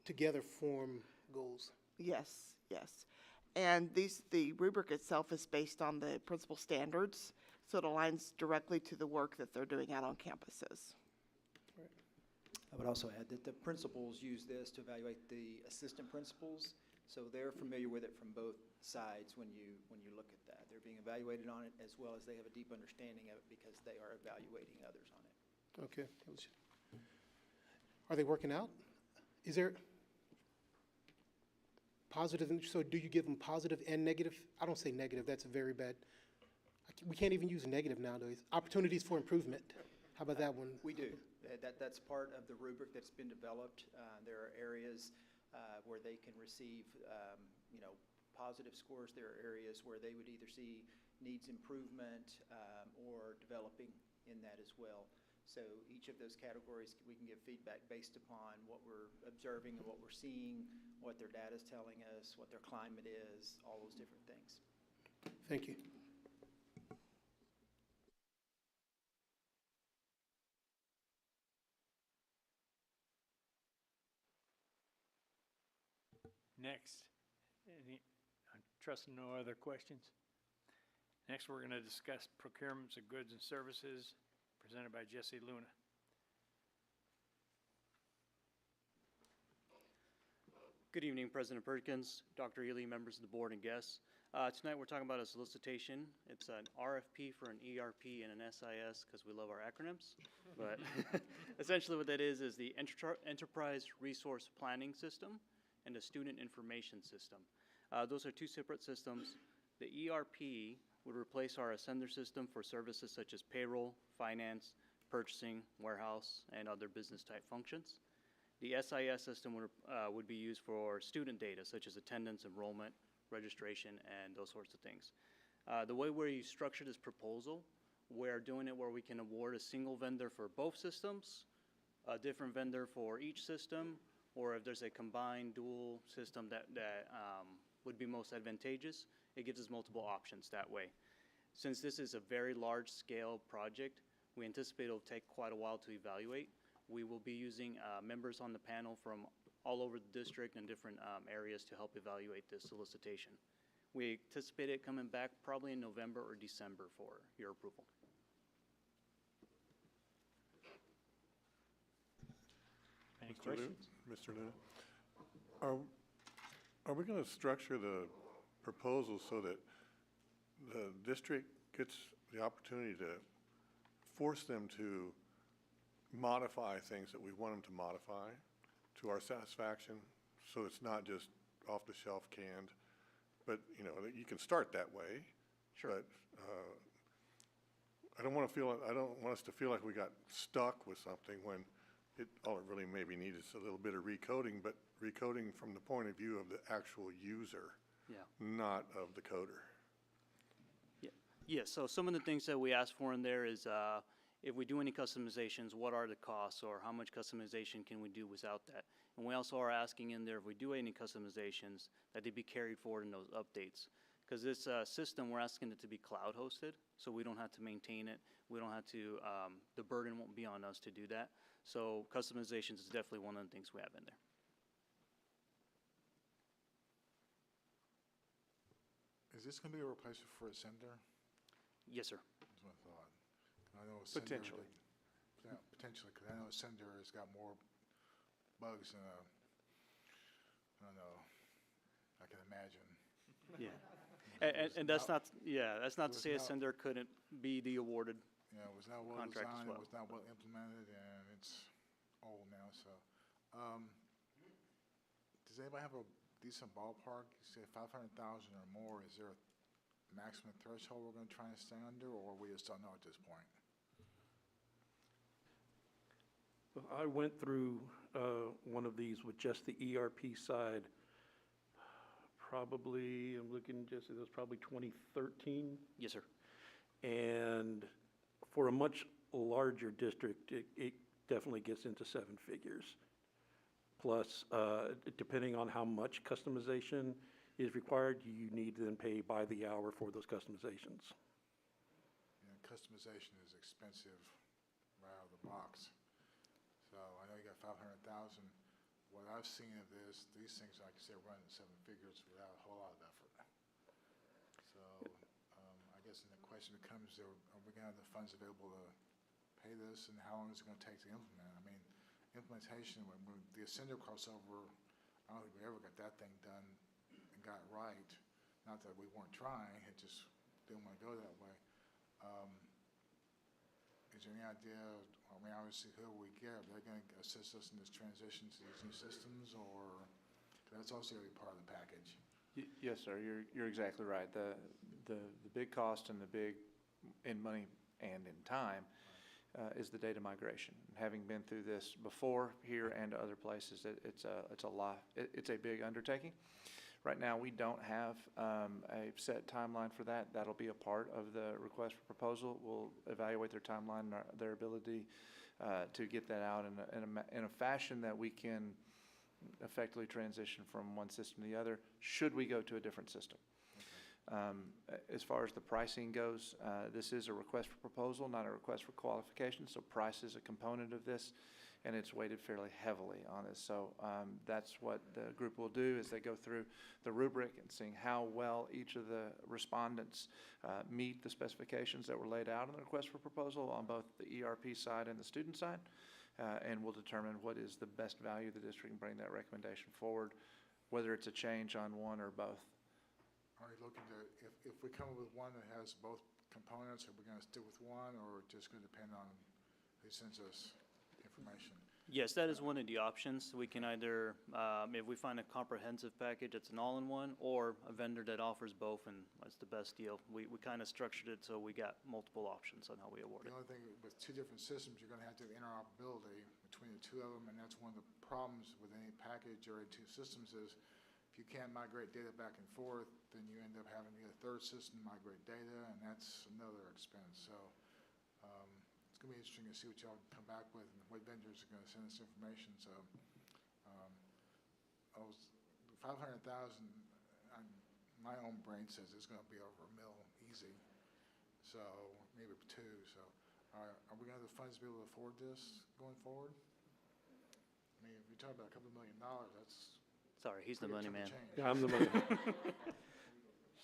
together form goals? Yes, yes. And the rubric itself is based on the principal standards, so it aligns directly to the work that they're doing out on campuses. I would also add that the principals use this to evaluate the assistant principals, so they're familiar with it from both sides when you look at that. They're being evaluated on it as well as they have a deep understanding of it because they are evaluating others on it. Okay. Are they working out? Is there positive, so do you give them positive and negative? I don't say negative, that's a very bad, we can't even use negative nowadays. Opportunities for improvement. How about that one? We do. That's part of the rubric that's been developed. There are areas where they can receive, positive scores. There are areas where they would either see needs improvement or developing in that as well. So each of those categories, we can give feedback based upon what we're observing and what we're seeing, what their data is telling us, what their climate is, all those different things. Thank you. Next, I trust no other questions. Next, we're going to discuss procurements of goods and services presented by Jesse Luna. Good evening, President Perkins, Dr. Ely, members of the board, and guests. Tonight we're talking about a solicitation. It's an RFP for an ERP and an SIS because we love our acronyms. But essentially what that is the Enterprise Resource Planning System and the Student Information System. Those are two separate systems. The ERP would replace our Ascender system for services such as payroll, finance, purchasing, warehouse, and other business type functions. The SIS system would be used for student data such as attendance, enrollment, registration, and those sorts of things. The way we structured this proposal, we're doing it where we can award a single vendor for both systems, a different vendor for each system, or if there's a combined dual system that would be most advantageous, it gives us multiple options that way. Since this is a very large scale project, we anticipate it'll take quite a while to evaluate. We will be using members on the panel from all over the district and different areas to help evaluate this solicitation. We anticipate it coming back probably in November or December for your approval. Any questions? Mr. Luna, are we going to structure the proposal so that the district gets the opportunity to force them to modify things that we want them to modify to our satisfaction, so it's not just off-the-shelf canned, but you can start that way. Sure. But I don't want us to feel like we got stuck with something when all it really maybe needs is a little bit of recoding, but recoding from the point of view of the actual user, not of the coder. Yeah, so some of the things that we ask for in there is if we do any customizations, what are the costs, or how much customization can we do without that? And we also are asking in there, if we do any customizations, that they be carried forward in those updates. Because this system, we're asking it to be cloud hosted, so we don't have to maintain it. We don't have to, the burden won't be on us to do that. So customizations is definitely one of the things we have in there. Is this going to be a replacement for Ascender? Yes, sir. That's what I thought. I know Ascender, Potentially. Potentially, because I know Ascender has got more bugs than I don't know, I can imagine. Yeah. And that's not, that's not to say Ascender couldn't be the awarded Yeah, it was not well contract as designed, well. it was not well implemented, and it's old now, so. Does anybody have a decent ballpark? You say 500,000 or more, is there a maximum threshold we're gonna try and stay under, or we just don't know at this point? I went through one of these with just the ERP side, probably, I'm looking, Jesse, that was probably 2013. Yes, sir. And for a much larger district, it definitely gets into seven figures. Plus, depending on how much customization is required, you need to then pay by the hour for those customizations. Yeah, customization is expensive right out of the box. So I know you got 500,000. What I've seen of these things, like I said, run in seven figures without a whole lot of effort. So, I guess then the question becomes, are we gonna have the funds available to pay this, and how long is it gonna take to implement? I mean, implementation, when the Ascender crossover, I don't think we ever got that thing done and got it right. Not that we weren't trying, it just didn't wanna go that way. Is there any idea, I mean, obviously, who we get, are they gonna assist us in this transition to these new systems, or, 'cause that's also gonna be part of the package? Yes, sir, you're exactly right. The big cost and the big in money and in time is the data migration. Having been through this before here and other places, it's a lot. It's a big undertaking. Right now, we don't have a set timeline for that. That'll be a part of the request for proposal. We'll evaluate their timeline and their ability to get that out in a fashion that we can effectively transition from one system to the other, should we go to a different system. As far as the pricing goes, this is a request for proposal, not a request for qualification, so price is a component of this, and it's weighted fairly heavily on this. So that's what the group will do, is they go through the rubric and seeing how well each of the respondents meet the specifications that were laid out in the request for proposal on both the ERP side and the student side, and we'll determine what is the best value of the district and bring that recommendation forward, whether it's a change on one or both. Are you looking to, if we come up with one that has both components, are we gonna stick with one, or just gonna depend on who sends us information? Yes, that is one of the options. We can either, if we find a comprehensive package that's an all-in-one, or a vendor that offers both, and that's the best deal. We kind of structured it so we got multiple options on how we award The it. only thing, with two different systems, you're gonna have to have interoperability between the two of them, and that's one of the problems with any package or two systems is, if you can't migrate data back and forth, then you end up having to get a third system to migrate data, and that's another expense. So it's gonna be interesting to see what y'all come back with and what vendors are gonna send us information. So I was 500,000. My own brain says it's gonna be over $1 million easy. So maybe two. So are we gonna have the funds to be able to afford this going forward? I mean, if you're talking about a couple $1 million, that's Sorry, he's the pretty money chunk of man. change. Yeah, I'm the money.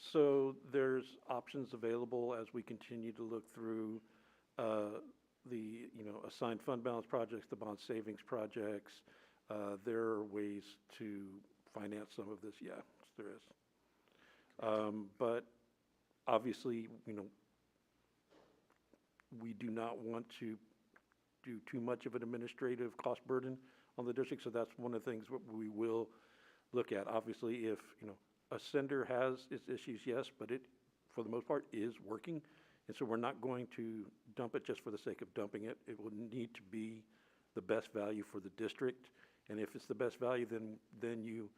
So there's options available as we continue to look through the, assigned fund balance projects, the bond savings projects. There are ways to finance some of this, yes, there is. But obviously, we do not want to do too much of an administrative cost burden on the district, so that's one of the things we will look at. Obviously, if, Ascender has its issues, yes, but it, for the most part, is working. And so we're not going to dump it just for the sake of dumping it. It will need to be the best value for the district. And if it's the best value, then you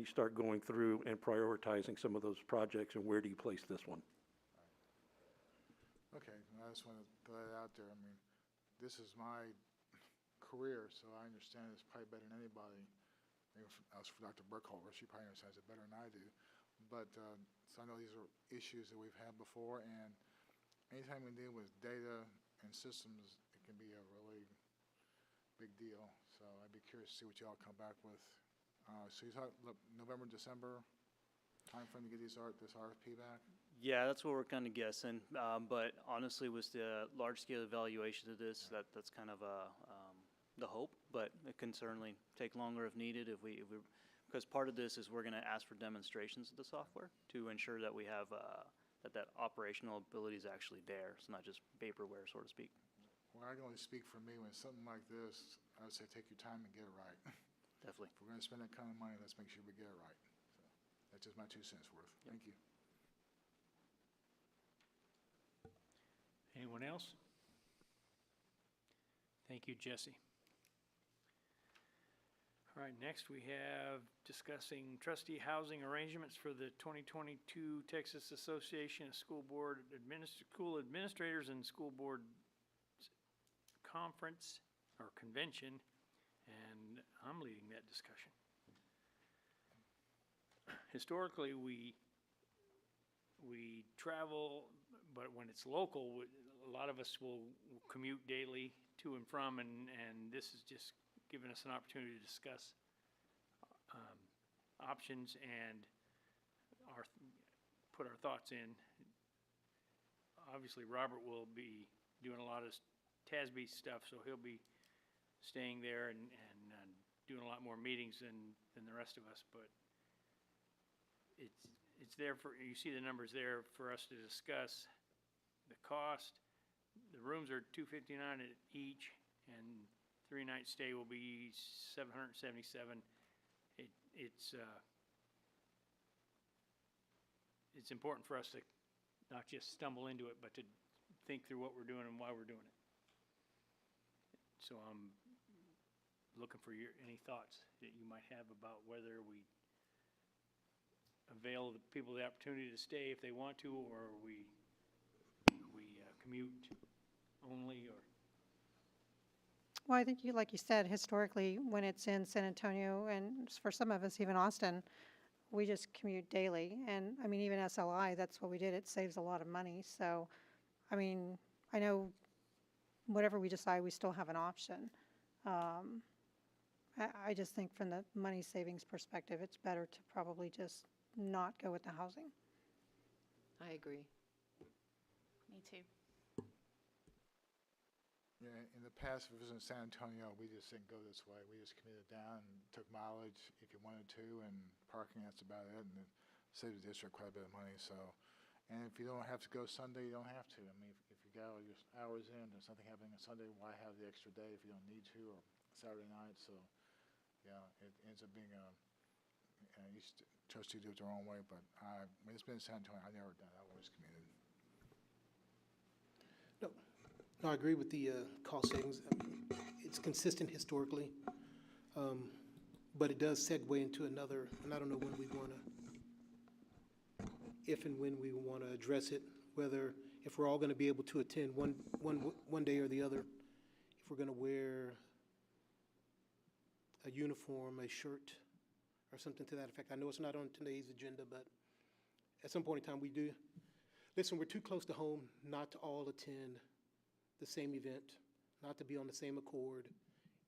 start going through and prioritizing some of those projects and where do you place this one. Okay, well, I just want to throw that out there. I mean, this is my career, so I understand this probably better than anybody. Maybe as for Dr. Burkholder, she probably understands it better than I do. But, so I know these are issues that we've had before, and anytime we deal with data and systems, it can be a really big deal. So I'd be curious to see what y'all come back with. So you thought, look, November, December timeframe to get this RFP back? Yeah, that's what we're kind of guessing. But honestly, with the large-scale evaluation of this, that's kind of the hope. But it can certainly take longer if needed. Because part of this is we're going to ask for demonstrations of the software to ensure that we have that operational ability is actually there. It's not just vaporware, so to speak. Well, I can only speak for me. When something like this, I would say take your time and get it right. Definitely. If we're going to spend that kind of money, let's make sure we get it right. So that's just my 2 cents worth. Yep. Thank you. Anyone else? Thank you, Jesse. All right, next we have discussing trustee housing arrangements for the 2022 Texas Association of School Administrators and School Board Conference or Convention, and I'm leading that discussion. Historically, we travel, but when it's local, a lot of us will commute daily to and from, and this is just giving us an opportunity to discuss options and put our thoughts in. Obviously, Robert will be doing a lot of TASB stuff, so he'll be staying there and doing a lot more meetings than the rest of us, but it's there for, you see the numbers there for us to discuss. The cost, the rooms are $259 at each, and 3-night stay will be $777. It's important for us to not just stumble into it, but to think through what we're doing and why we're doing it. So I'm looking for any thoughts that you might have about whether we avail the people the opportunity to stay if they want to, or we commute only, or. Well, I think like you said, historically, when it's in San Antonio, and for some of us, even Austin, we just commute daily. And I mean, even SLI, that's what we did. It saves a lot of money. So, I mean, I know whatever we decide, we still have an option. I just think from the money savings perspective, it's better to probably just not go with the housing. I agree. Me too. Yeah, in the past, if it was in San Antonio, we just didn't go this way. We just commuted down and took mileage if you wanted to, and parking, that's about it, and it saved the district quite a bit of money, so. And if you don't have to go Sunday, you don't have to. I mean, if you got all your hours in, there's something happening on Sunday, why have the extra day if you don't need to, or Saturday night, so, yeah, it ends up being each trustee do it their own way, but when it's been in San Antonio, I've never done it. I've always commuted. No, I agree with the cost savings. I mean, it's consistent historically, but it does segue into another, and I don't know when we want to, if and when we want to address it, whether, if we're all going to be able to attend one day or the other, if we're going to wear a uniform, a shirt, or something to that effect. I know it's not on today's agenda, but at some point in time we do. Listen, we're too close to home not to all attend the same event, not to be on the same accord,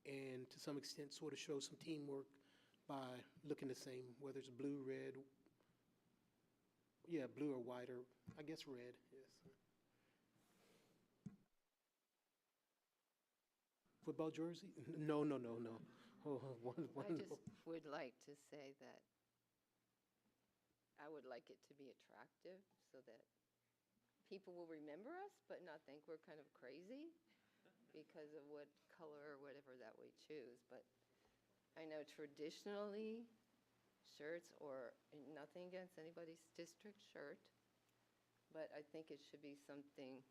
and to some extent sort of show some teamwork by looking the same, whether it's blue, red, yeah, blue or white, or I guess red, yes. Football jersey? No. Oh, I just would like to say that I would like it to be attractive so that people will remember us but not think we're kind of crazy because of what color or whatever that we choose. But I know traditionally shirts, or nothing against anybody's district shirt, but I think it should be something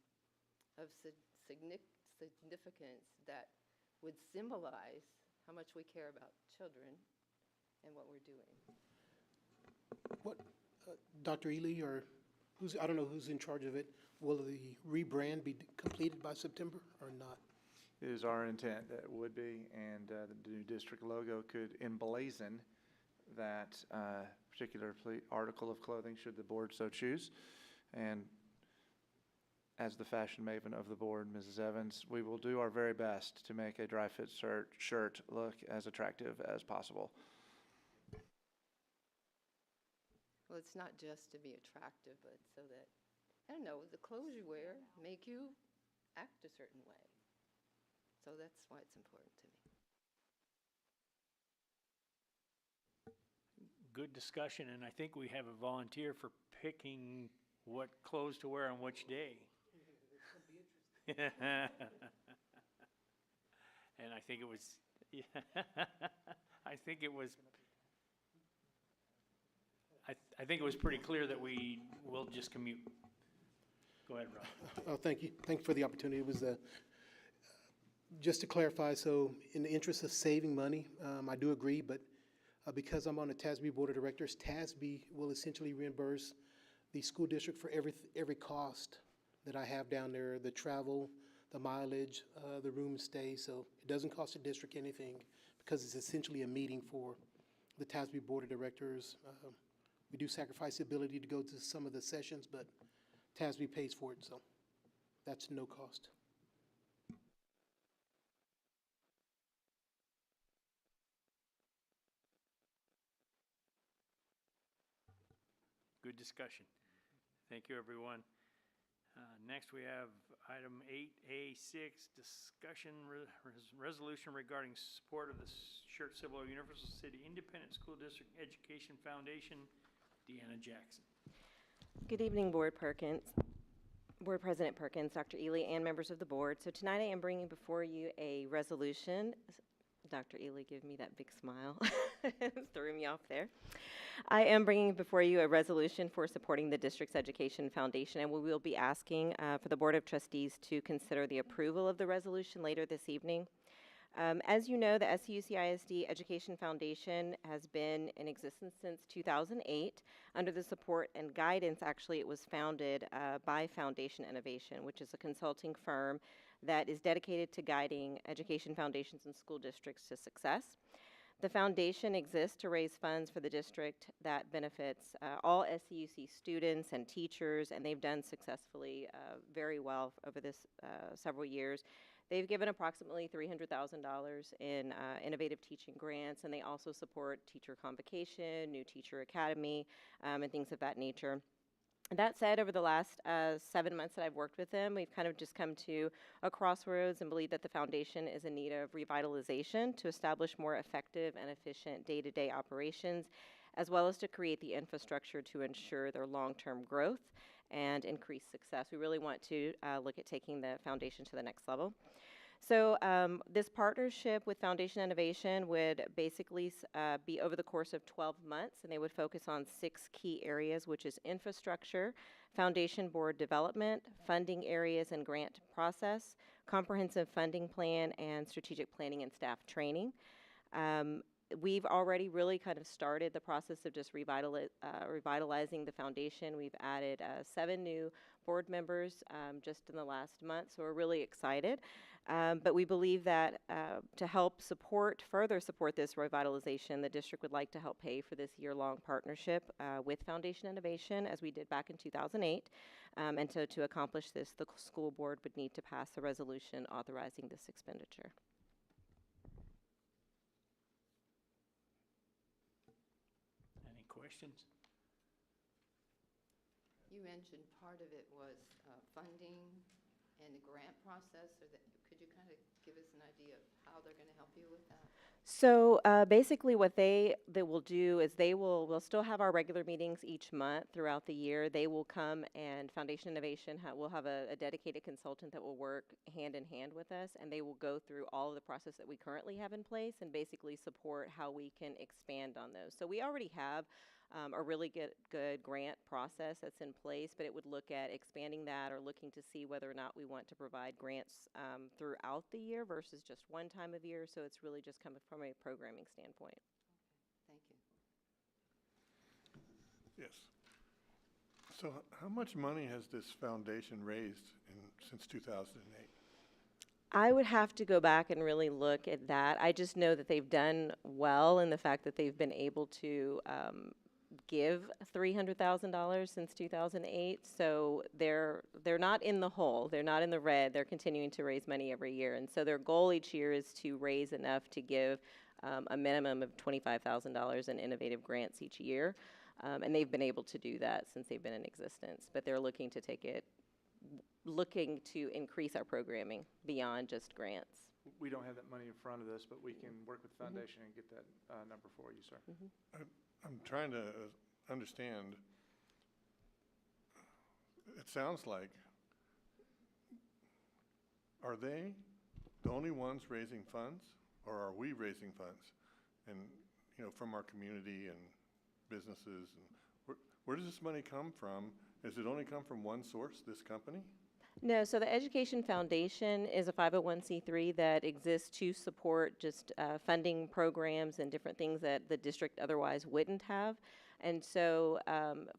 of significance that would symbolize how much we care about children and what we're doing. What, Dr. Ely, or who's, I don't know who's in charge of it, will the rebrand be completed by September or not? It is our intent that it would be, and the new district logo could emblazon that particular article of clothing, should the board so choose. And as the fashion maven of the board, Mrs. Evans, we will do our very best to make a dry fit shirt look as attractive as possible. Well, it's not just to be attractive, but so that, I don't know, the clothes you wear make you act a certain way. So that's why it's important to me. Good discussion, and I think we have a volunteer for picking what clothes to wear on which day. And I think it was, I think it was pretty clear that we will just commute. Go ahead, Rob. Oh, thank you. Thank you for the opportunity. It was just to clarify, so in the interest of saving money, I do agree, but because I'm on the TASB Board of Directors, TASB will essentially reimburse the school district for every cost that I have down there, the travel, the mileage, the room stay. So it doesn't cost the district anything because it's essentially a meeting for the TASB Board of Directors. We do sacrifice the ability to go to some of the sessions, but TASB pays for it, so that's no cost. Good discussion. Thank you, everyone. Next, we have item 8A6, discussion resolution regarding support of the Schertz-Cibolo-Universal City Independent School District Education Foundation. Deanna Jackson. Good evening, Board President Perkins, Dr. Ely, and members of the board. So tonight I am bringing before you a resolution. Dr. Ely, give me that big smile. Threw me off there. I am bringing before you a resolution for supporting the district's education foundation, and we will be asking for the Board of Trustees to consider the approval of the resolution later this evening. As you know, the SCUC ISD Education Foundation has been in existence since 2008. Under the support and guidance, actually, it was founded by Foundation Innovation, which is a consulting firm that is dedicated to guiding education foundations and school districts to success. The foundation exists to raise funds for the district that benefits all SCUC students and teachers, and they've done successfully very well over this several years. They've given approximately $300,000 in innovative teaching grants, and they also support teacher convocation, new teacher academy, and things of that nature. That said, over the last 7 months that I've worked with them, we've kind of just come to a crossroads and believe that the foundation is in need of revitalization to establish more effective and efficient day-to-day operations, as well as to create the infrastructure to ensure their long-term growth and increase success. We really want to look at taking the foundation to the next level. So this partnership with Foundation Innovation would basically be over the course of 12 months, and they would focus on 6 key areas, which is infrastructure, foundation board development, funding areas and grant process, comprehensive funding plan, and strategic planning and staff training. We've already really kind of started the process of just revitalizing the foundation. We've added 7 new board members just in the last month, so we're really excited. But we believe that to help further support this revitalization, the district would like to help pay for this year-long partnership with Foundation Innovation, as we did back in 2008. And so to accomplish this, the school board would need to pass a resolution authorizing this expenditure. Any questions? You mentioned part of it was funding and the grant process. Could you kind of give us an idea of how they're going to help you with that? So basically what they will do is we'll still have our regular meetings each month throughout the year. They will come, and Foundation Innovation will have a dedicated consultant that will work hand in hand with us, and they will go through all of the process that we currently have in place and basically support how we can expand on those. So we already have a really good grant process that's in place, but it would look at expanding that or looking to see whether or not we want to provide grants throughout the year versus just one time of year. So it's really just coming from a programming standpoint. Okay, thank you. Yes. So how much money has this foundation raised since 2008? I would have to go back and really look at that. I just know that they've done well in the fact that they've been able to give $300,000 since 2008. So they're not in the hole. They're not in the red. They're continuing to raise money every year. And so their goal each year is to raise enough to give a minimum of $25,000 in innovative grants each year. And they've been able to do that since they've been in existence. But they're looking to increase our programming beyond just grants. We don't have that money in front of us, but we can work with the foundation and get that number for you, sir. I'm trying to understand. It sounds like, are they the only ones raising funds, or are we raising funds? And, from our community and businesses, and where does this money come from? Does it only come from one source, this company? No, so the Education Foundation is a 501c3 that exists to support just funding programs and different things that the district otherwise wouldn't have. And so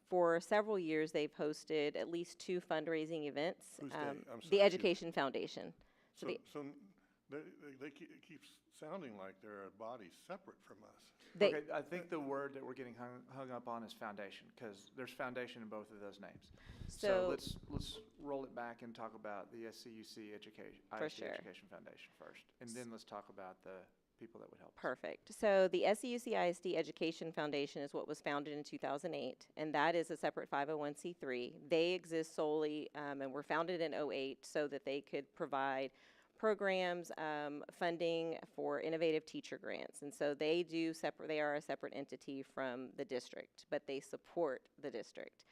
for several years, they've hosted at least 2 fundraising events. Who's they? I'm sorry, the Education Foundation. So they keep sounding like they're a body separate from us. Okay, I think the word that we're getting hung up on is foundation, because there's foundation in both of those names. So let's roll it back and talk about the SCUC Education Foundation first, and then let's talk about the people that would help us. Perfect. So the SCUC ISD Education Foundation is what was founded in 2008, and that is a separate 501c3. They exist solely and were founded in '08 so that they could provide programs, funding for innovative teacher grants. And so they are a separate entity from the district, but they support the district.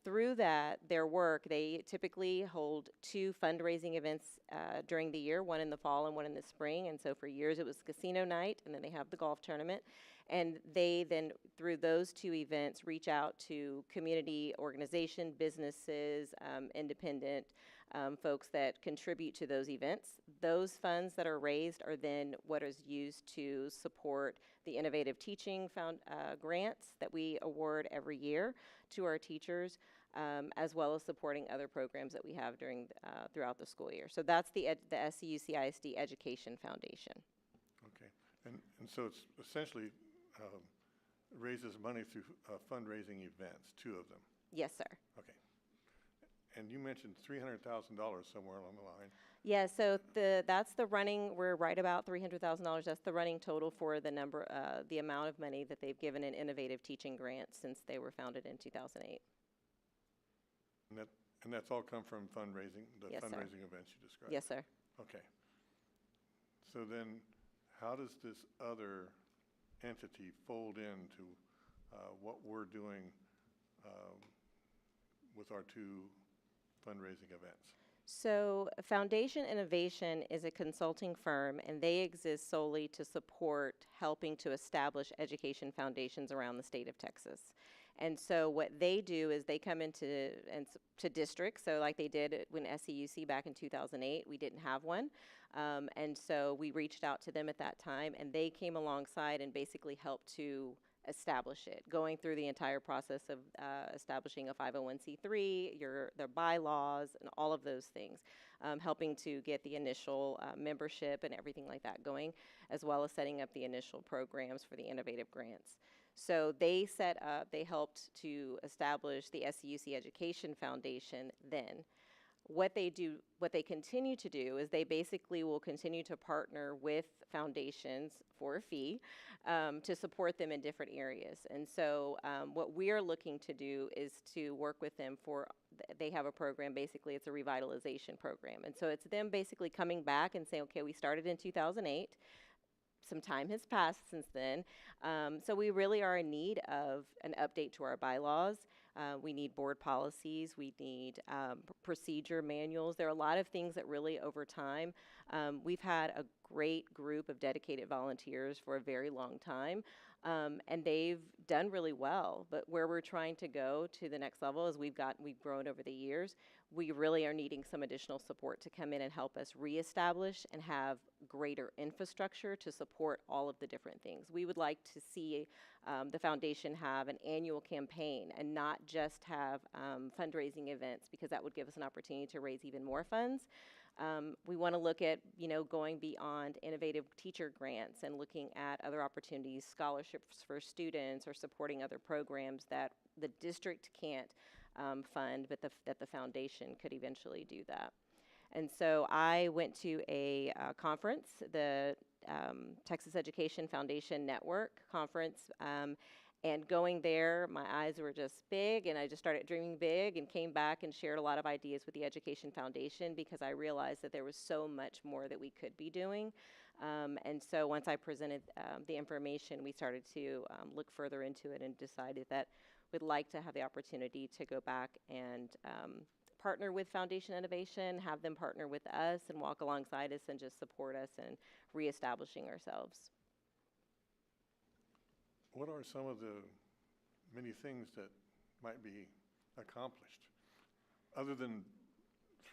Through their work, they typically hold 2 fundraising events during the year, one in the fall and one in the spring. And so for years it was casino night, and then they have the golf tournament. And they then, through those 2 events, reach out to community organization, businesses, independent folks that contribute to those events. Those funds that are raised are then what is used to support the innovative teaching grants that we award every year to our teachers, as well as supporting other programs that we have throughout the school year. So that's the SCUC ISD Education Foundation. Okay, and so it's essentially raises money through fundraising events, 2 of them. Yes, sir. Okay. And you mentioned $300,000 somewhere along the line. Yeah, so that's the running, we're right about $300,000. That's the running total for the amount of money that they've given in innovative teaching grants since they were founded in 2008. And that's all come from fundraising, the Yes, sir. fundraising events you described? Yes, sir. Okay. So then, how does this other entity fold into what we're doing with our 2 fundraising events? So Foundation Innovation is a consulting firm, and they exist solely to support helping to establish education foundations around the state of Texas. And so what they do is they come into to districts, so like they did when SCUC back in 2008, we didn't have one. And so we reached out to them at that time, and they came alongside and basically helped to establish it, going through the entire process of establishing a 501c3, their bylaws, and all of those things, helping to get the initial membership and everything like that going, as well as setting up the initial programs for the innovative grants. So they helped to establish the SCUC Education Foundation then. What they continue to do is they basically will continue to partner with foundations for a fee to support them in different areas. And so what we're looking to do is to work with them they have a program, basically it's a revitalization program. And so it's them basically coming back and saying, okay, we started in 2008. Some time has passed since then. So we really are in need of an update to our bylaws. We need board policies. We need procedure manuals. There are a lot of things that really over time, we've had a great group of dedicated volunteers for a very long time, and they've done really well. But where we're trying to go to the next level is we've grown over the years. We really are needing some additional support to come in and help us reestablish and have greater infrastructure to support all of the different things. We would like to see the foundation have an annual campaign and not just have fundraising events, because that would give us an opportunity to raise even more funds. We want to look at, going beyond innovative teacher grants and looking at other opportunities, scholarships for students, or supporting other programs that the district can't fund, but that the foundation could eventually do that. And so I went to a conference, the Texas Education Foundation Network conference, and going there, my eyes were just big, and I just started dreaming big and came back and shared a lot of ideas with the Education Foundation, because I realized that there was so much more that we could be doing. And so once I presented the information, we started to look further into it and decided that we'd like to have the opportunity to go back and partner with Foundation Innovation, have them partner with us and walk alongside us and just support us in reestablishing ourselves. What are some of the many things that might be accomplished, other than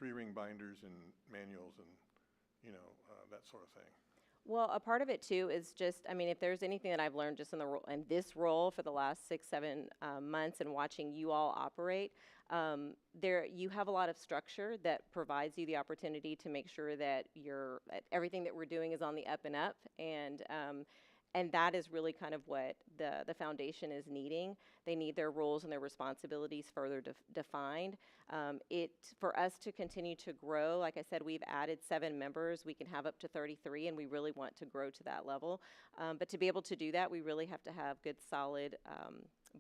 3-ring binders and manuals and, that sort of thing? Well, a part of it too is just, if there's anything that I've learned just in this role for the last 6-7 months and watching you all operate, you have a lot of structure that provides you the opportunity to make sure that everything that we're doing is on the up and up, and And that is really kind of what the foundation is needing. They need their roles and their responsibilities further defined. For us to continue to grow, like I said, we've added 7 members. We can have up to 33, and we really want to grow to that level. But to be able to do that, we really have to have good, solid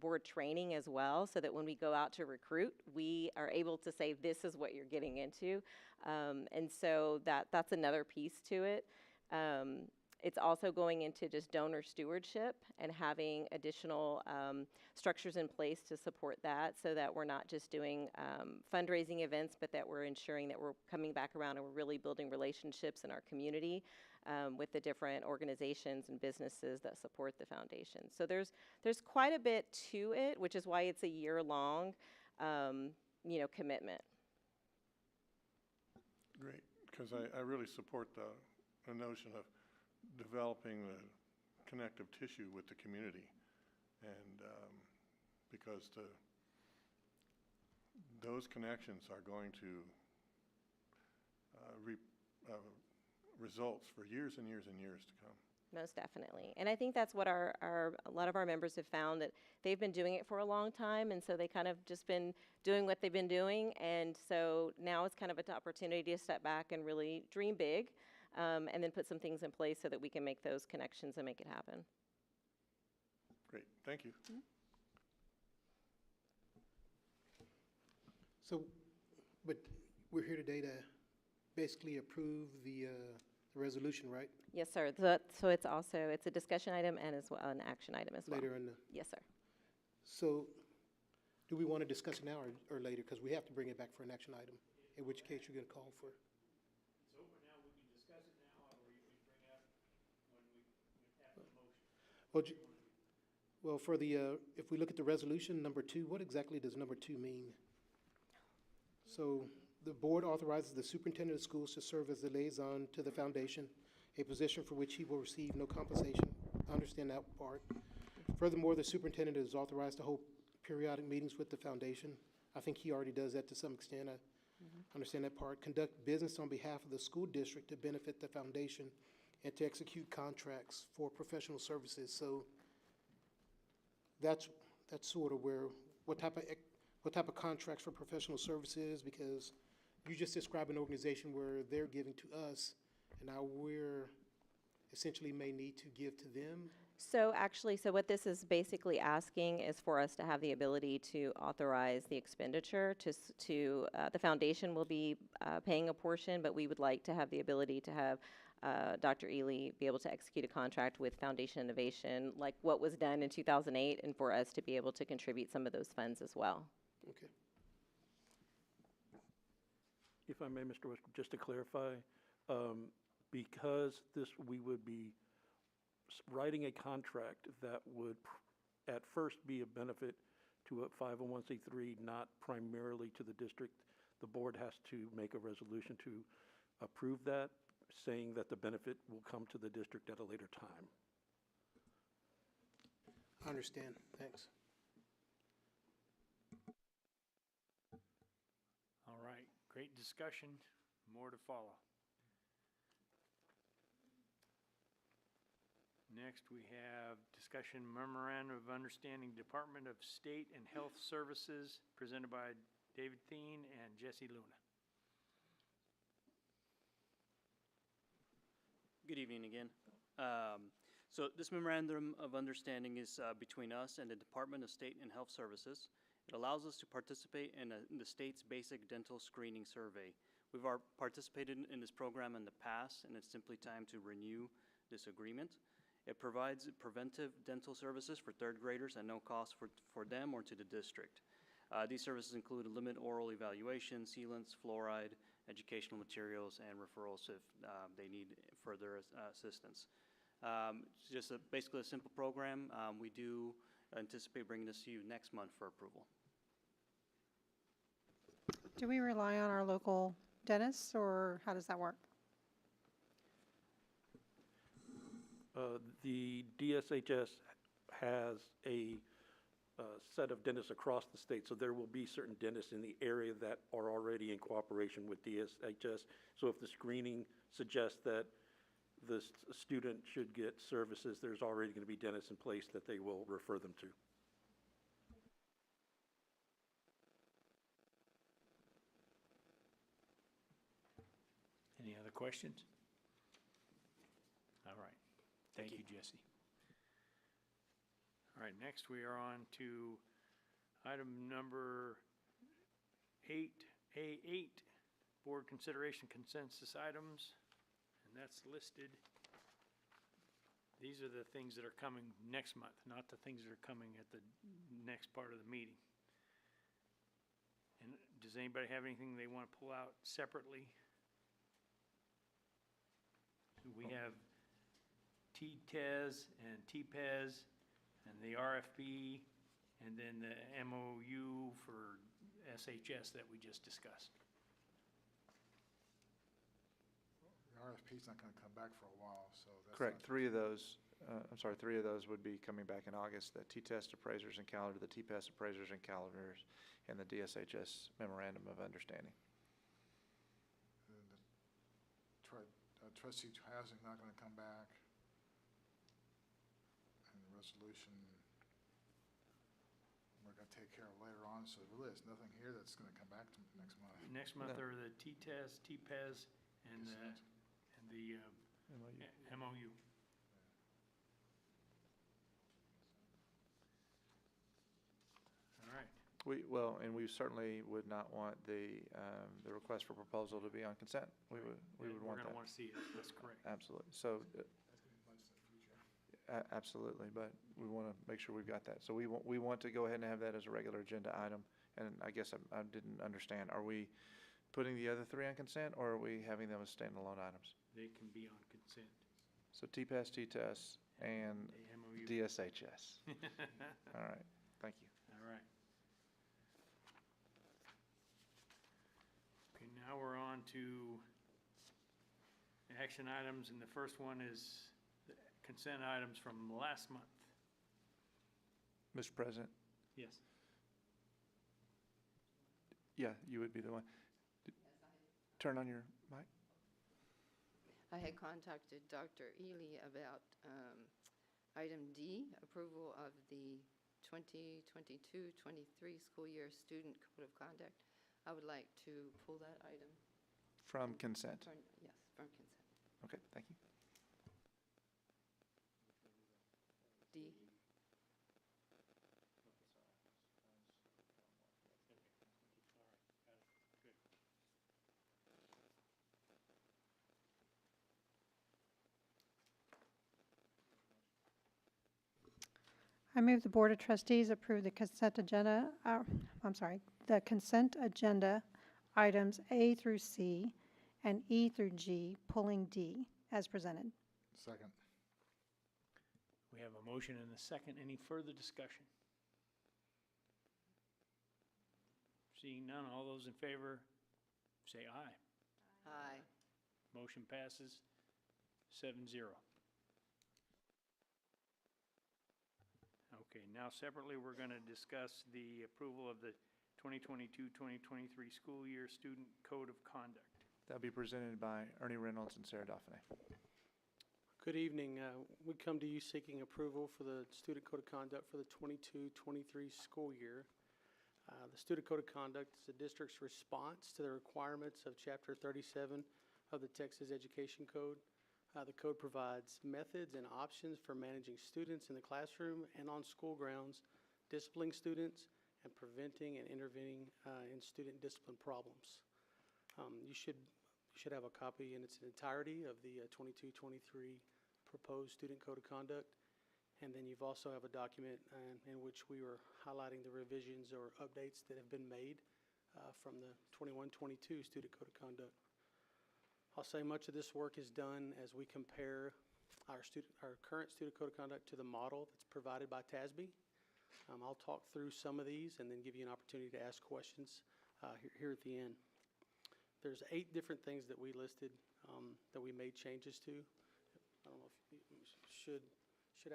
board training as well, so that when we go out to recruit, we are able to say, this is what you're getting into. And so that's another piece to it. It's also going into just donor stewardship and having additional structures in place to support that, so that we're not just doing fundraising events, but that we're ensuring that we're coming back around and we're really building relationships in our community with the different organizations and businesses that support the foundation. So there's quite a bit to it, which is why it's a year-long commitment. Great, because I really support the notion of developing the connective tissue with the community, and because those connections are going to reap results for years and years and years to come. Most definitely. And I think that's what a lot of our members have found, that they've been doing it for a long time, and so they kind of just been doing what they've been doing, and so now it's kind of an opportunity to step back and really dream big, and then put some things in place so that we can make those connections and make it happen. Great, thank you. Mm-hmm. So, but we're here today to basically approve the resolution, right? Yes, sir. So it's a discussion item and as well an action item as well. Later in the. Yes, sir. So, do we want to discuss it now or later? Because we have to bring it back for an action item, in which case you're going to call for. It's open now, we can discuss it now, or you can bring up when we have the motion. Well, for the, if we look at the resolution, number 2, what exactly does number 2 mean? So, the board authorizes the superintendent of schools to serve as the liaison to the foundation, a position for which he will receive no compensation. I understand that part. Furthermore, the superintendent is authorized to hold periodic meetings with the foundation. I think he already does that to some extent. I understand that part. Conduct business on behalf of the school district to benefit the foundation and to execute contracts for professional services. So that's sort of where, what type of contracts for professional services, because you just described an organization where they're giving to us, and now we're essentially may need to give to them. So actually, so what this is basically asking is for us to have the ability to authorize the expenditure to the foundation will be paying a portion, but we would like to have the ability to have Dr. Ely be able to execute a contract with Foundation Innovation, like what was done in 2008, and for us to be able to contribute some of those funds as well. Okay. If I may, Mr. Westbrook, just to clarify, because we would be writing a contract that would at first be a benefit to a 501c3, not primarily to the district, the board has to make a resolution to approve that, saying that the benefit will come to the district at a later time. I understand. Thanks. All right, great discussion, more to follow. Next, we have discussion memorandum of understanding Department of State and Health Services, presented by David Thien and Jesse Luna. Good evening again. So this memorandum of understanding is between us and the Department of State and Health Services. It allows us to participate in the state's basic dental screening survey. We've participated in this program in the past, and it's simply time to renew this agreement. It provides preventive dental services for third graders at no cost for them or to the district. These services include limit oral evaluation, sealants, fluoride, educational materials, and referrals if they need further assistance. It's just basically a simple program. We do anticipate bringing this to you next month for approval. Do we rely on our local dentists, or how does that work? The DSHS has a set of dentists across the state, so there will be certain dentists in the area that are already in cooperation with DSHS. So if the screening suggests that the student should get services, there's already going to be dentists in place that they will refer them to. Any other questions? All right. Thank you, Jesse. All right, next we are on to item number 8A8, board consideration consensus items, and that's listed. These are the things that are coming next month, not the things that are coming at the next part of the meeting. And does anybody have anything they want to pull out separately? We have T-TES and T-PES and the RFP and then the MOU for SHS that we just discussed. The RFP's not gonna come back for a while, so that's. Correct. not- Three of those would be coming back in August, the T-test appraisers and calendar, the T-PES appraisers and calendars, and the DSHS memorandum of understanding. And the trustee housing not gonna come back. And the resolution, we're gonna take care of later on, so really, there's nothing here that's gonna come back to next month. Next month No. are the T-TES, T-PES, and the MOU. All right. We certainly would not want the request for proposal to be on consent. We would want We're that. gonna want to see it, that's correct. Absolutely. So, That's gonna be budgeted in the future. absolutely, but we want to make sure we've got that. So we want to go ahead and have that as a regular agenda item. And I guess I didn't understand. Are we putting the other three on consent, or are we having them as standalone items? They can be on consent. So T-PAS, T-TES, and The MOU. DSHS. All right, thank you. All right. Okay, now we're on to action items, and the first one is the consent items from last month. Mr. President? Yes. Yeah, you would be the one. Turn on your mic. I had contacted Dr. Ely about item D, approval of the 2022-23 school year student code of conduct. I would like to pull that item. From consent. Yes, from consent. Okay, thank you. D. I move the Board of Trustees approve the consent agenda, the consent agenda items A through C and E through G, pulling D, as presented. Second. We have a motion and a second. Any further discussion? Seeing none, all those in favor, say aye. Aye. Motion passes 7-0. Okay, now separately, we're going to discuss the approval of the 2022-2023 school year student code of conduct. That'll be presented by Ernie Reynolds and Sarah Dauphiné. Good evening. We come to you seeking approval for the Student Code of Conduct for the 22-23 school year. The Student Code of Conduct is the district's response to the requirements of Chapter 37 of the Texas Education Code. The code provides methods and options for managing students in the classroom and on school grounds, disciplining students, and preventing and intervening in student discipline problems. You should have a copy in its entirety of the 22-23 proposed Student Code of Conduct. And then you've also have a document in which we were highlighting the revisions or updates that have been made from the 21-22 Student Code of Conduct. I'll say much of this work is done as we compare our current Student Code of Conduct to the model that's provided by TASB. I'll talk through some of these and then give you an opportunity to ask questions here at the end. There's 8 different things that we listed that we made changes to. I don't know if you should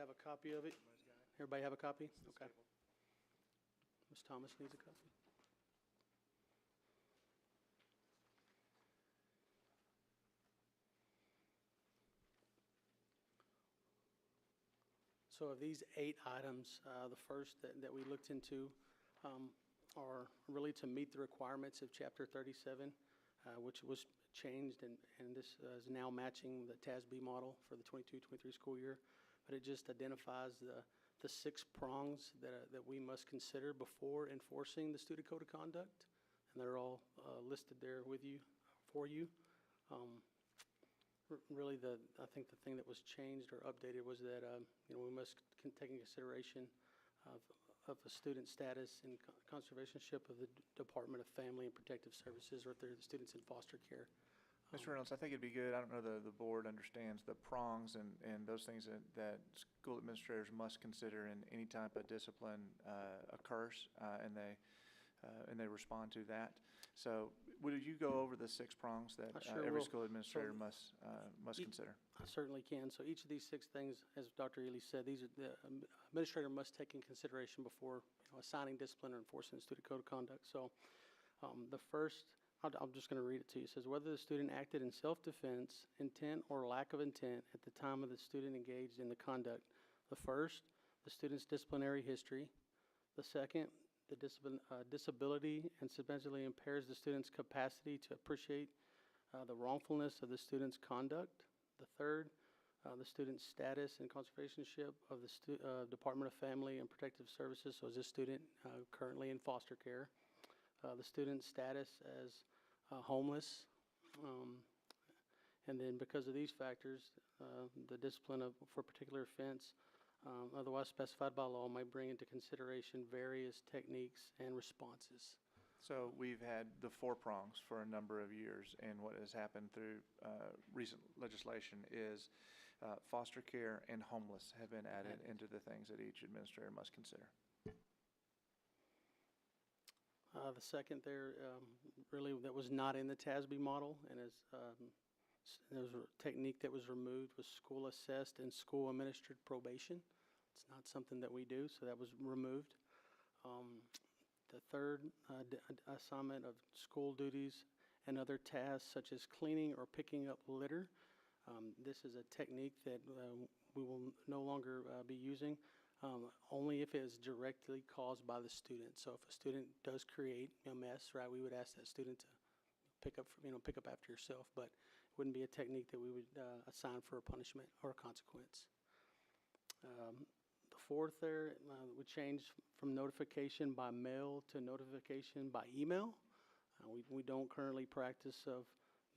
have a copy of it. Everybody have a copy? Okay. Ms. Thomas needs a copy. So of these 8 items, the first that we looked into are really to meet the requirements of Chapter 37, which was changed, and this is now matching the TASB model for the 22-23 school year. But it just identifies the 6 prongs that we must consider before enforcing the student code of conduct, and they're all listed there with you, for you. Really, I think the thing that was changed or updated was that we must take in consideration of the student status and conservationship of the Department of Family and Protective Services, or if they're the students in foster care. Mr. Reynolds, I think it'd be good, I don't know the board understands the prongs and those things that school administrators must consider in any type of discipline occurs, and they respond to that. So would you go over the 6 prongs that every school administrator must consider? I certainly can. So each of these 6 things, as Dr. Ely said, these are the administrator must take in consideration before assigning discipline or enforcing the student code of conduct. So the first, I'm just going to read it to you. It says, whether the student acted in self-defense, intent, or lack of intent at the time of the student engaged in the conduct. The first, the student's disciplinary history. The second, the disability and substantially impairs the student's capacity to appreciate the wrongfulness of the student's conduct. The third, the student's status and conservationship of the Department of Family and Protective Services. So is this student currently in foster care? The student's status as homeless. And then because of these factors, the discipline for a particular offense otherwise specified by law may bring into consideration various techniques and responses. So we've had the 4 prongs for a number of years, and what has happened through recent legislation is foster care and homeless have been added into the things that each administrator must consider. The second there, really that was not in the TASB model, and there was a technique that was removed, was school assessed and school administered probation. It's not something that we do, so that was removed. The third, assignment of school duties and other tasks such as cleaning or picking up litter. This is a technique that we will no longer be using, only if it is directly caused by the student. So if a student does create a mess, right, we would ask that student to pick up after yourself, but it wouldn't be a technique that we would assign for a punishment or a consequence. The fourth there, we changed from notification by mail to notification by email. We don't currently practice of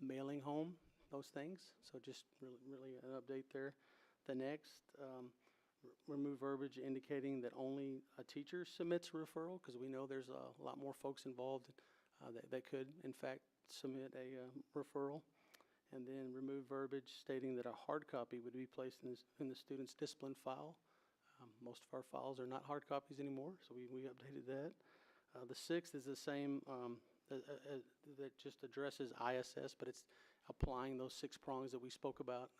mailing home those things, so just really an update there. The next, remove verbiage indicating that only a teacher submits a referral, because we know there's a lot more folks involved that could, in fact, submit a referral. And then remove verbiage stating that a hard copy would be placed in the student's discipline file. Most of our files are not hard copies anymore, so we updated that. The sixth is the same, that just addresses ISS, but it's applying those 6 prongs that we spoke about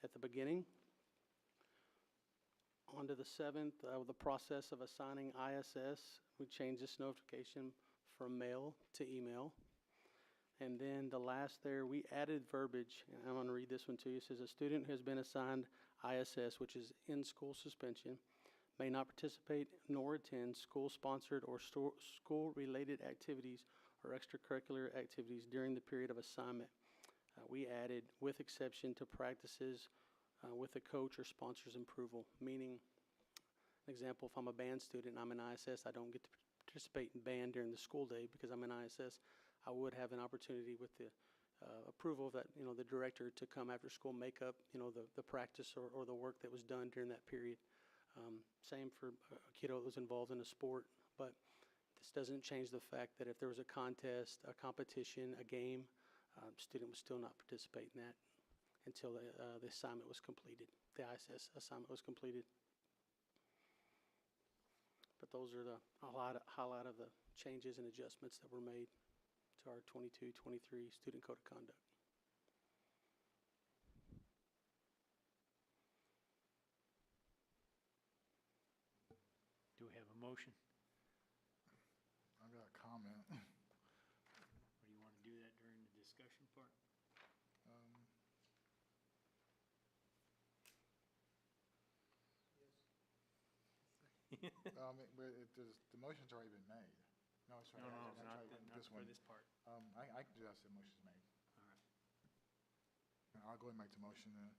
at the beginning. On to the seventh, the process of assigning ISS. We changed this notification from mail to email. And then the last there, we added verbiage, and I'm going to read this one to you. It says, a student who has been assigned ISS, which is in-school suspension, may not participate nor attend school-sponsored or school-related activities or extracurricular activities during the period of assignment. We added, with exception to practices with the coach or sponsor's approval, meaning, an example, if I'm a band student and I'm in ISS, I don't get to participate in band during the school day because I'm in ISS. I would have an opportunity with the approval of that, the director to come after school, make up, the practice or the work that was done during that period. Same for a kiddo that was involved in a sport, but this doesn't change the fact that if there was a contest, a competition, a game, student would still not participate in that until the assignment was completed, the ISS assignment was completed. But those are the highlight of the changes and adjustments that were made to our 22-23 Student Code of Conduct. Do we have a motion? I've got a comment. Or do you want to do that during the discussion part? The motion's already been made. No, it's right. No, I'm not sorry, this for one. this part. I can do that, so the motion's made. All right. I'll go ahead and make the motion then.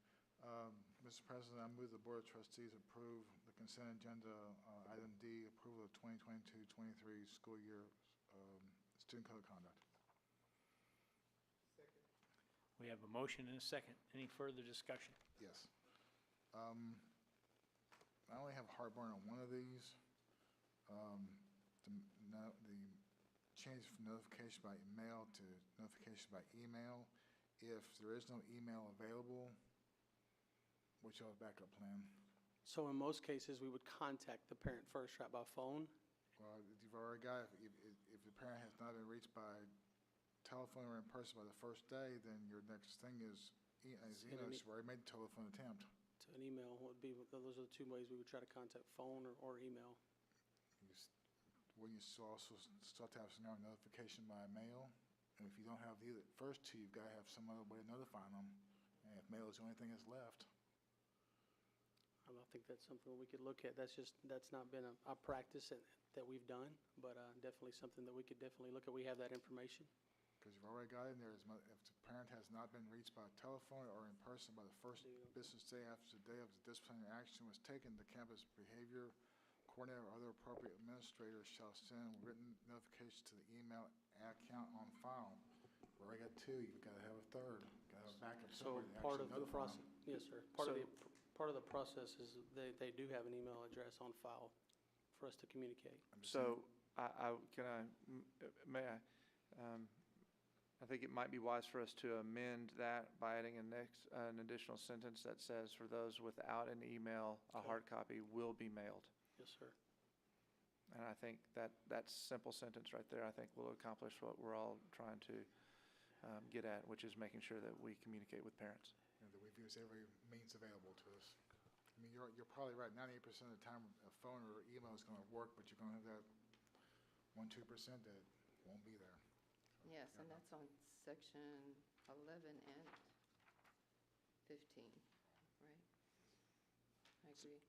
Mr. President, I move the Board of Trustees approve the consent agenda, item D, approval of 2022-23 school year student code of conduct. We have a motion and a second. Any further discussion? Yes. I only have heartburn on one of these. The change from notification by mail to notification by email. If there is no email available, what's your backup plan? So in most cases, we would contact the parent first, right, by phone? Well, you've already got, if the parent has not been reached by telephone or in person by the first day, then your next thing is, you've already made the telephone attempt. To an email would be, those are the two ways we would try to contact, phone or email. Well, you also still have to have notification by mail. And if you don't have the first two, you've got to have some other way of notifying them. And if mail is the only thing that's left. I think that's something we could look at. That's not been a practice that we've done, but definitely something that we could definitely look at. We have that information. Because you've already got in there, if the parent has not been reached by telephone or in person by the first business day after the day of the disciplinary action was taken, the campus behavior coordinator or other appropriate administrator shall send written notification to the email account on file. We already got two, you've got to have a third. Got to have a backup So somewhere to part of actually the notify process, them. yes, sir. Part of the process is they do have an email address on file for us to communicate. So, I think it might be wise for us to amend that by adding an additional sentence that says, for those without an email, a hard copy will be mailed. Yes, sir. And I think that simple sentence right there, I think will accomplish what we're all trying to get at, which is making sure that we communicate with parents. And that we've used every means available to us. I mean, you're probably right, 98% of the time a phone or email is going to work, but you're going to have that 1-2% that won't be there. Yes, and that's on section 11 and 15, right? I agree.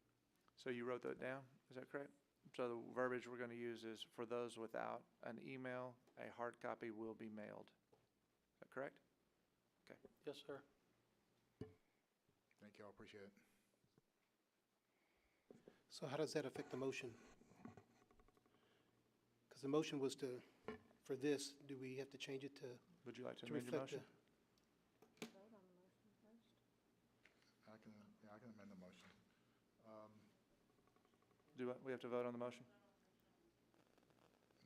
So you wrote that down, is that correct? So the verbiage we're going to use is, for those without an email, a hard copy will be mailed. Is that correct? Okay. Yes, sir. Thank you, I appreciate it. So how does that affect the motion? Because the motion was for this, do we have to change it to? Would you like to amend your reflect motion? I can amend the motion. Do we have to vote on the motion?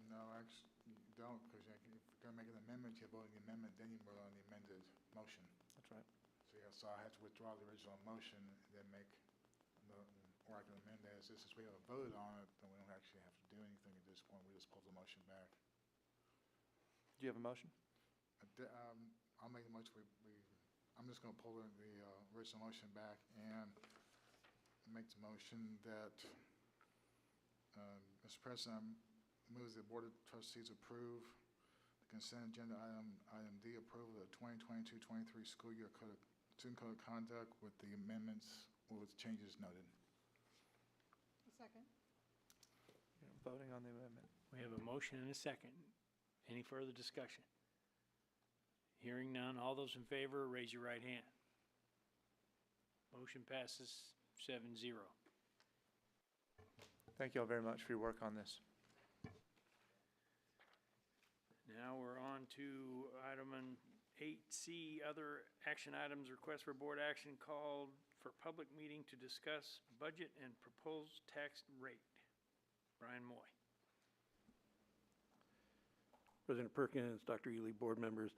No, actually, you don't, because if you're going to make an amendment, you vote on the amendment, then you vote on the amended motion. That's right. So, yeah, so I have to withdraw the original motion and then make, or I can amend it as this, since we haven't voted on it, then we don't actually have to do anything at this point, we just pull the motion back. Do you have a motion? I'll make the motion, I'm just going to pull the original motion back and make the motion that, Mr. President, I move the Board of Trustees approve the consent agenda item D, approval of the 2022-23 school year student code of conduct with the amendments with changes noted. Second. Voting on the amendment. We have a motion and a second. Any further discussion? Hearing none, all those in favor, raise your right hand. Motion passes 7-0. Thank you all very much for your work on this. Now we're on to item 8C, other action items, request for board action called for public meeting to discuss budget and proposed tax rate. Brian Moy. President Perkins, Dr. Ely, board members,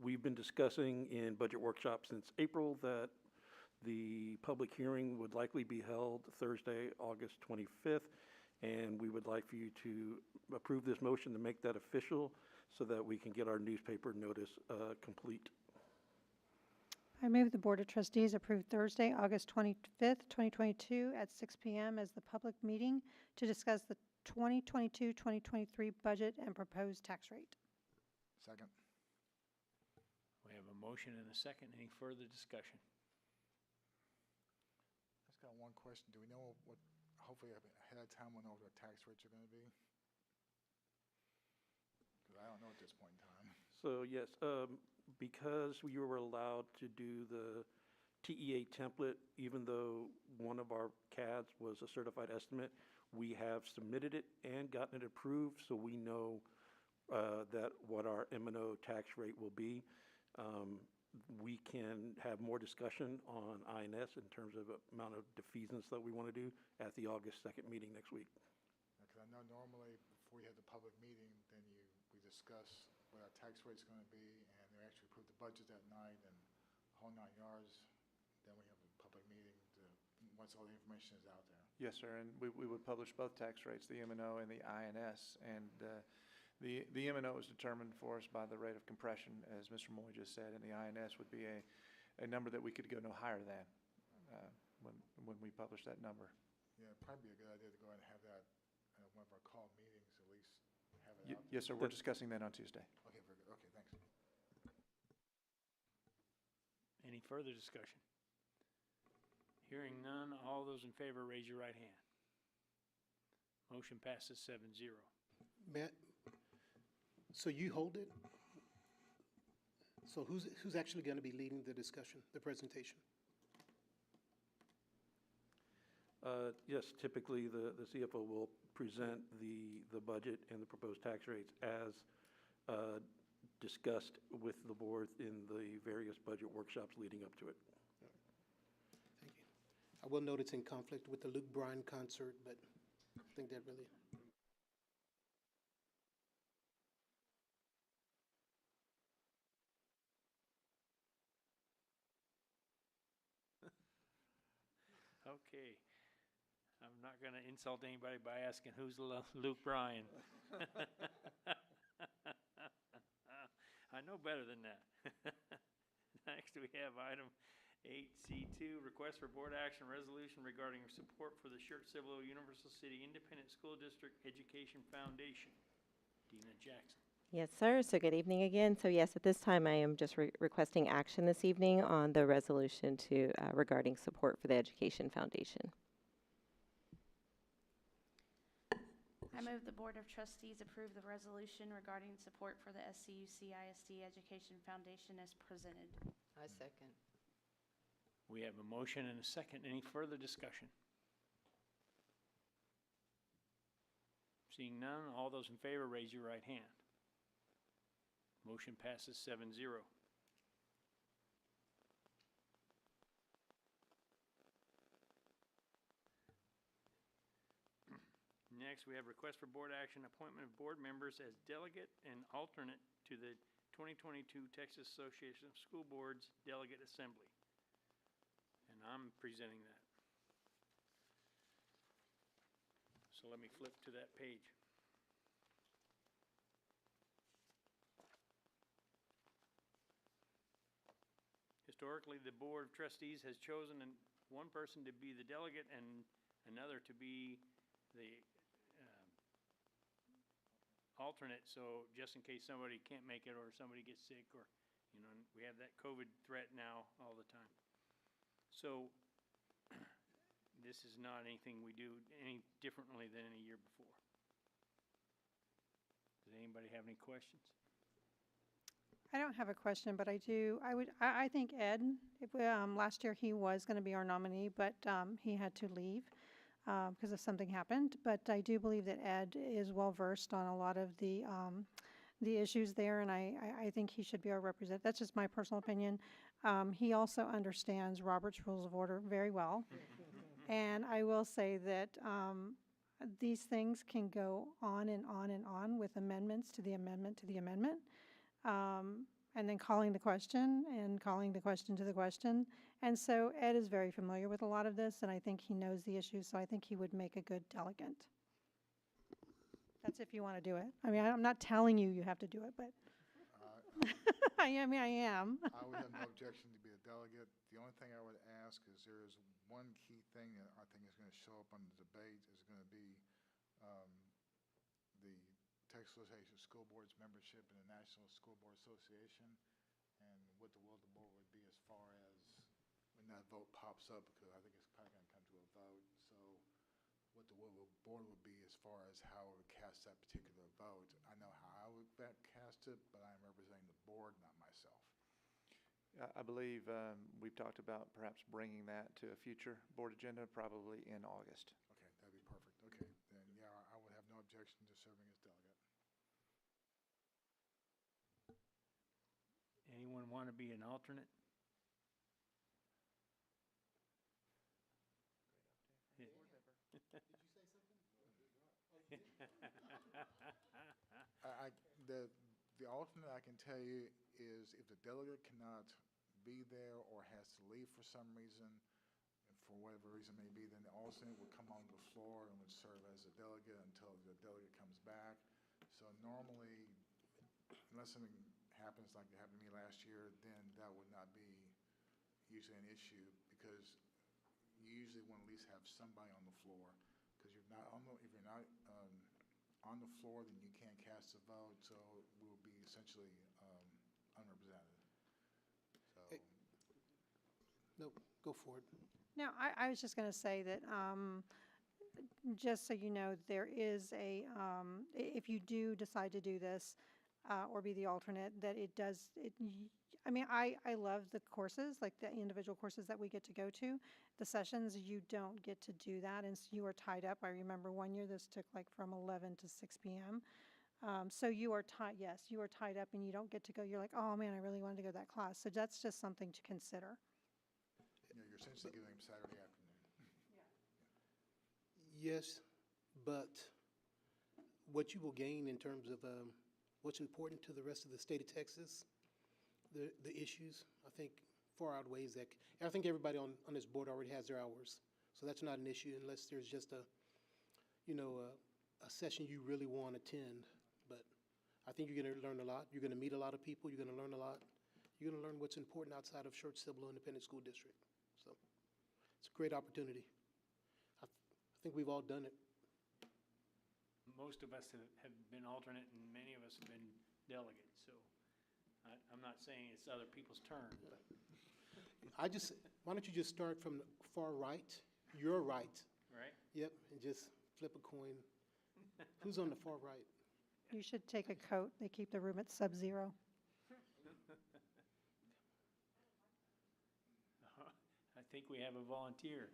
we've been discussing in budget workshop since April that the public hearing would likely be held Thursday, August 25th, and we would like for you to approve this motion to make that official so that we can get our newspaper notice complete. I move the Board of Trustees approve Thursday, August 25th, 2022 at 6 p.m. as the public meeting to discuss the 2022-2023 budget and proposed tax rate. Second. We have a motion and a second. Any further discussion? I just got one question. Do we know what hopefully ahead of time we'll know what our tax rates are gonna be? Because I don't know at this point in time. So yes, because we were allowed to do the TEA template, even though one of our CADs was a certified estimate, we have submitted it and gotten it approved, so we know that what our M&O tax rate will be. We can have more discussion on INS in terms of amount of defeasance that we want to do at the August 2nd meeting next week. Because I know normally before you have the public meeting, then we discuss what our tax rate's gonna be, and they actually approve the budget that night and the whole 9 yards. Then we have the public meeting once all the information is out there. Yes, sir, and we would publish both tax rates, the M&O and the INS, and the M&O is determined for us by the rate of compression, as Mr. Moy just said, and the INS would be a number that we could go no higher than when we publish that number. Yeah, it'd probably be a good idea to go ahead and have that at one of our call meetings, at least have it out. Yes, sir, we're discussing that on Tuesday. Okay, very good. Okay, thanks. Any further discussion? Hearing none, all those in favor, raise your right hand. Motion passes 7-0. Matt, so you hold it? So who's actually going to be leading the discussion, the presentation? Yes, typically the CFO will present the budget and the proposed tax rates as discussed with the board in the various budget workshops leading up to it. Thank you. I will note it's in conflict with the Luke Bryan concert, but I think that really... Okay. I'm not going to insult anybody by asking who's Luke Bryan. I know better than that. Next, we have item 8C2, request for board action resolution regarding support for the Schertz-Cibolo-Universal City Independent School District Education Foundation. Dina Jackson. Yes, sir. So good evening again. So yes, at this time I am just requesting action this evening on the resolution to regarding support for the Education Foundation. I move the Board of Trustees approve the resolution regarding support for the SCUC ISD Education Foundation as presented. I second. We have a motion and a second. Any further discussion? Seeing none, all those in favor, raise your right hand. Motion passes 7-0. Next, we have request for board action, appointment of board members as delegate and alternate to the 2022 Texas Association of School Boards Delegate Assembly. And I'm presenting that. So let me flip to that page. Historically, the Board of Trustees has chosen one person to be the delegate and another to be the alternate, so just in case somebody can't make it or somebody gets sick or, you know, we have that COVID threat now all the time. So this is not anything we do any differently than any year before. Does anybody have any questions? I don't have a question, but I think Ed, last year he was going to be our nominee, but he had to leave because of something happened. But I do believe that Ed is well-versed on a lot of the issues there, and I think he should be our representative. That's just my personal opinion. He also understands Robert's Rules of Order very well. And I will say that these things can go on and on and on with amendments to the amendment to the amendment. And then calling the question and calling the question to the question. And so Ed is very familiar with a lot of this, and I think he knows the issues, so I think he would make a good delegate. That's if you want to do it. I mean, I'm not telling you you have to do it, but I am. I would have no objection to be a delegate. The only thing I would ask is there is one key thing that I think is going to show up on the debate is going to be the Texas Association of School Boards membership in the National School Board Association, and what the will of the board would be as far as when that vote pops up, because I think it's probably going to come to a vote. So what the will of the board would be as far as how it would cast that particular vote. I know how I would cast it, but I'm representing the board, not myself. I believe we've talked about perhaps bringing that to a future board agenda, probably in August. Okay, that'd be perfect. Okay, then, yeah, I would have no objection to serving as delegate. Anyone want to be an alternate? The alternate I can tell you is if the delegate cannot be there or has to leave for some reason, and for whatever reason may be, then the alternate would come on the floor and would serve as a delegate until the delegate comes back. So normally, unless something happens like it happened to me last year, then that would not be usually an issue, because you usually want to at least have somebody on the floor, because you're not on the, if you're not on the floor, then you can't cast a vote, so we'll be essentially unrepresented. So. No, go for it. No, I was just going to say that, just so you know, there is a, if you do decide to do this or be the alternate, that it does, I mean, I love the courses, like the individual courses that we get to go to. The sessions, you don't get to do that, and so you are tied up. I remember one year this took like from 11 to 6 p.m. So you are tied, yes, you are tied up and you don't get to go. You're like, oh man, I really wanted to go to that class. So that's just something to consider. You know, you're essentially giving them Saturday afternoon. Yes, but what you will gain in terms of what's important to the rest of the state of Texas, the issues, I think far outweighs that. I think everybody on this board already has their hours, so that's not an issue unless there's just a, you know, a session you really want to attend. But I think you're going to learn a lot. You're going to meet a lot of people. You're going to learn a lot. You're going to learn what's important outside of Schertz-Cibolo Independent School District. So it's a great opportunity. I think we've all done it. Most of us have been alternate, and many of us have been delegate, so I'm not saying it's other people's turn, but. Why don't you just start from the far right, your right? Right? Yep, and just flip a coin. Who's on the far right? You should take a coat. They keep the room at sub-zero. I think we have a volunteer.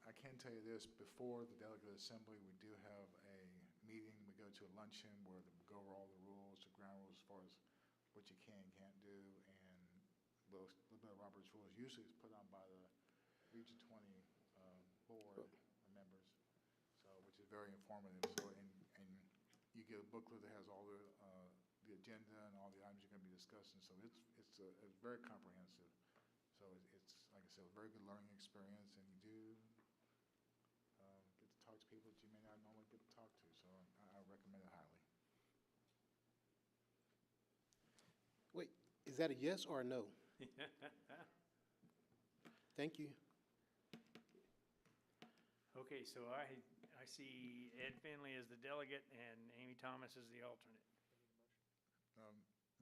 I can tell you this, before the delegate assembly, we do have a meeting. We go to a luncheon where we go over all the rules, the ground rules as far as what you can and can't do, and a little bit of Robert's rules. Usually it's put on by the Region 20 board members, so which is very informative. So, and you get a booklet that has all the agenda and all the items you're going to be discussing. So it's very comprehensive. So it's like I said, a very good learning experience, and you do get to talk to people that you may not normally get to talk to. So I recommend it highly. Wait, is that a yes or a no? Thank you. Okay, so I see Ed Finley as the delegate and Amy Thomas as the alternate.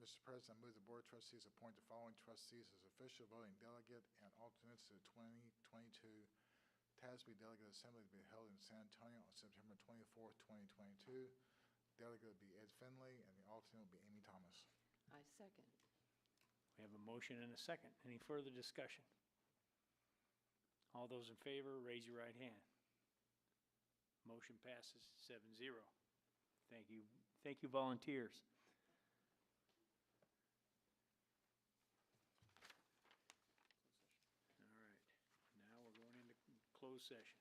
Mr. President, I move the Board of Trustees appoint the following trustees as official voting delegate and alternates to the 2022 TASB Delegate Assembly to be held in San Antonio on September 24th, 2022. Delegate will be Ed Finley, and the alternate will be Amy Thomas. I second. We have a motion and a second. Any further discussion? All those in favor, raise your right hand. Motion passes 7-0. Thank you. Thank you, volunteers. All right, now we're going into closed session.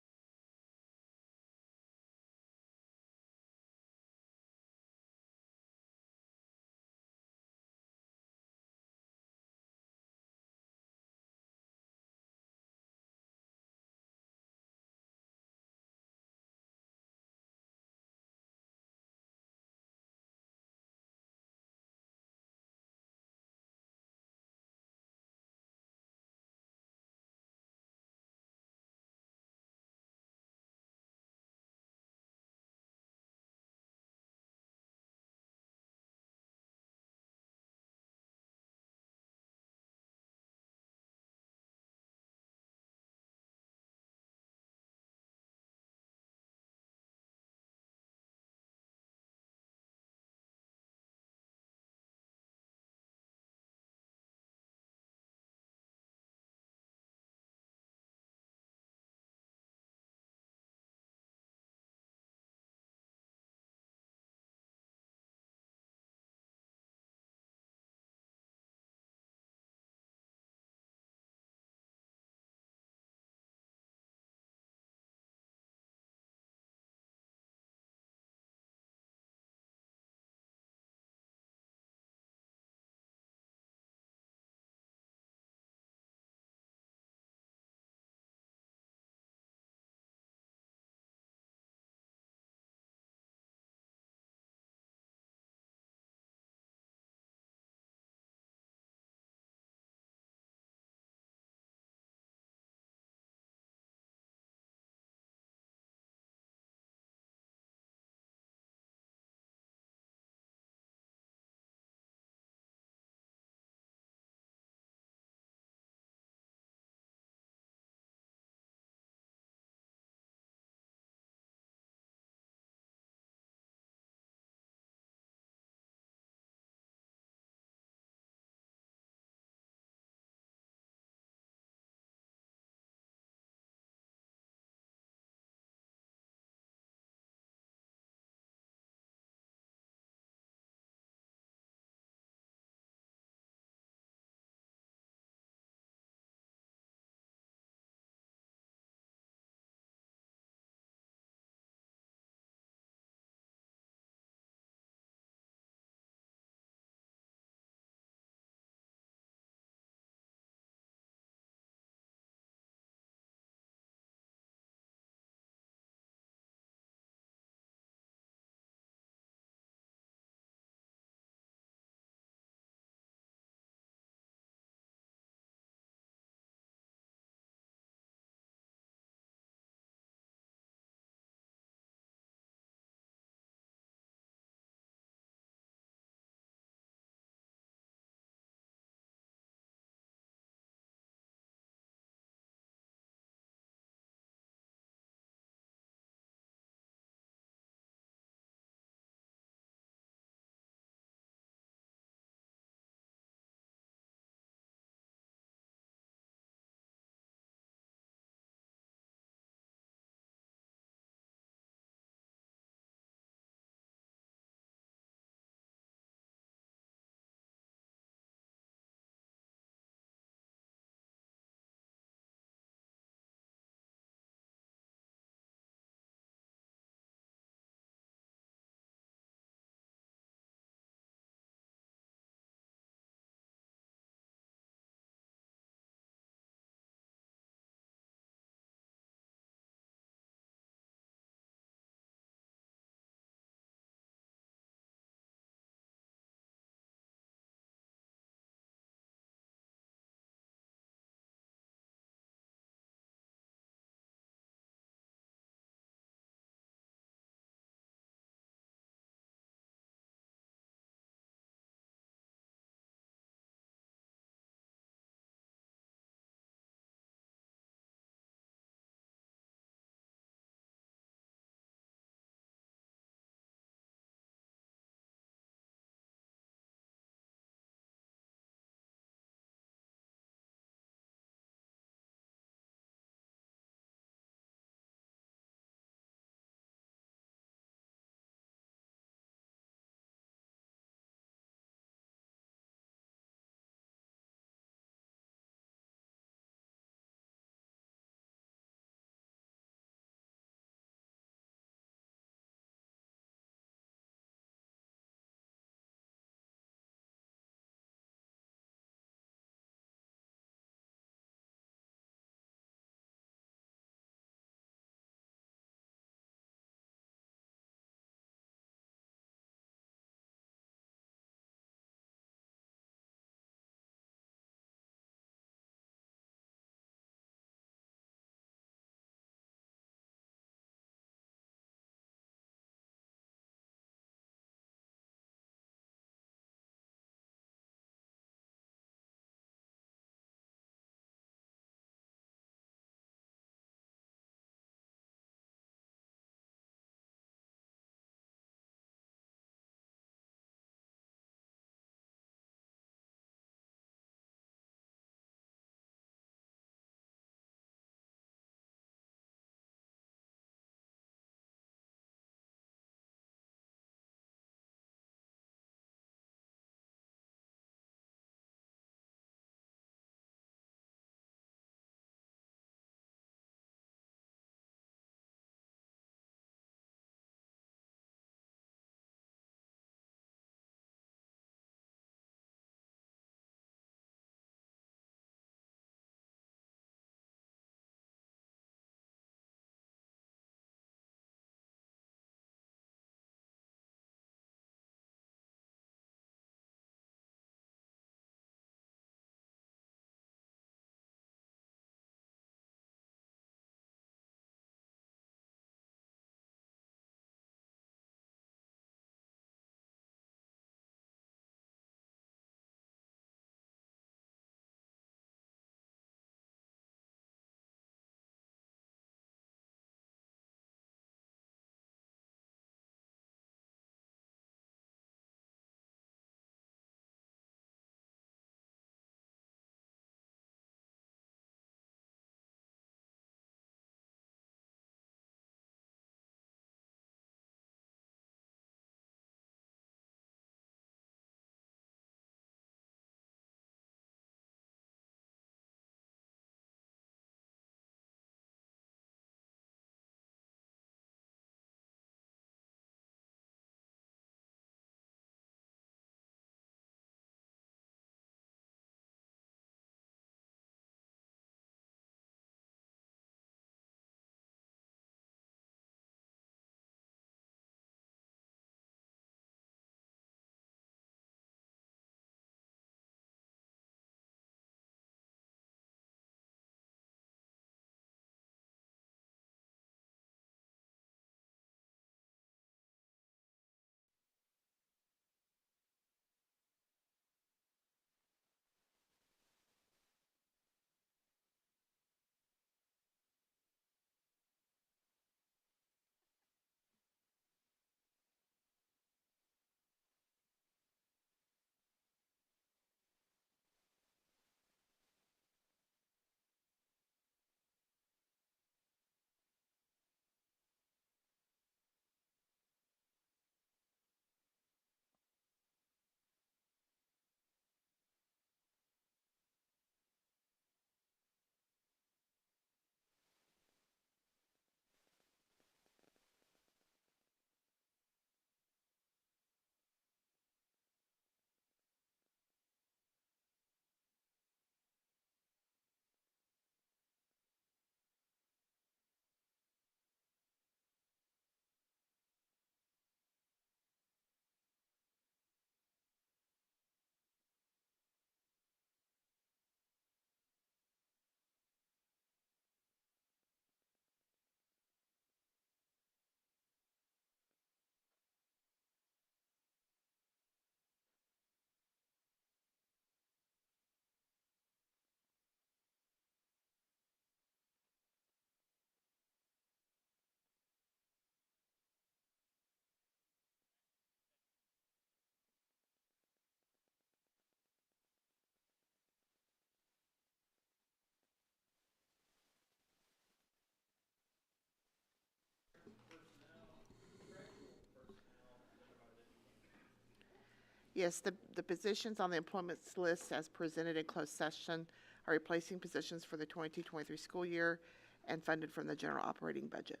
Yes, the positions on the employments list as presented in closed session are replacing positions for the 22-23 school year and funded from the general operating budget.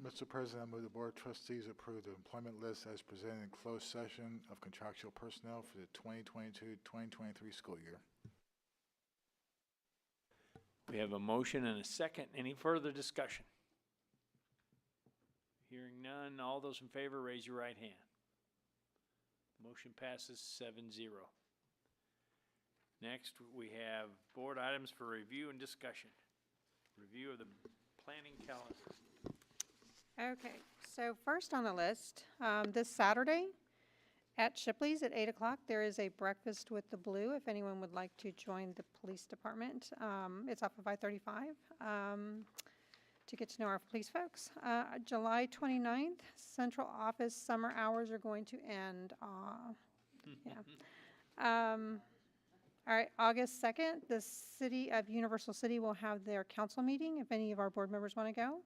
Mr. President, I move the Board of Trustees approve the employment list as presented in closed session of contractual personnel for the 2022-2023 school year. We have a motion and a second. Any further discussion? Hearing none, all those in favor, raise your right hand. Motion passes 7-0. Next, we have board items for review and discussion. Review of the planning calendar. Okay, so first on the list, this Saturday at Shipley's at 8 o'clock, there is a breakfast with the Blue, if anyone would like to join the police department. It's off of I-35 to get to know our police folks. July 29th, central office summer hours are going to end. Yeah. All right, August 2nd, the city of Universal City will have their council meeting, if any of our board members want to go.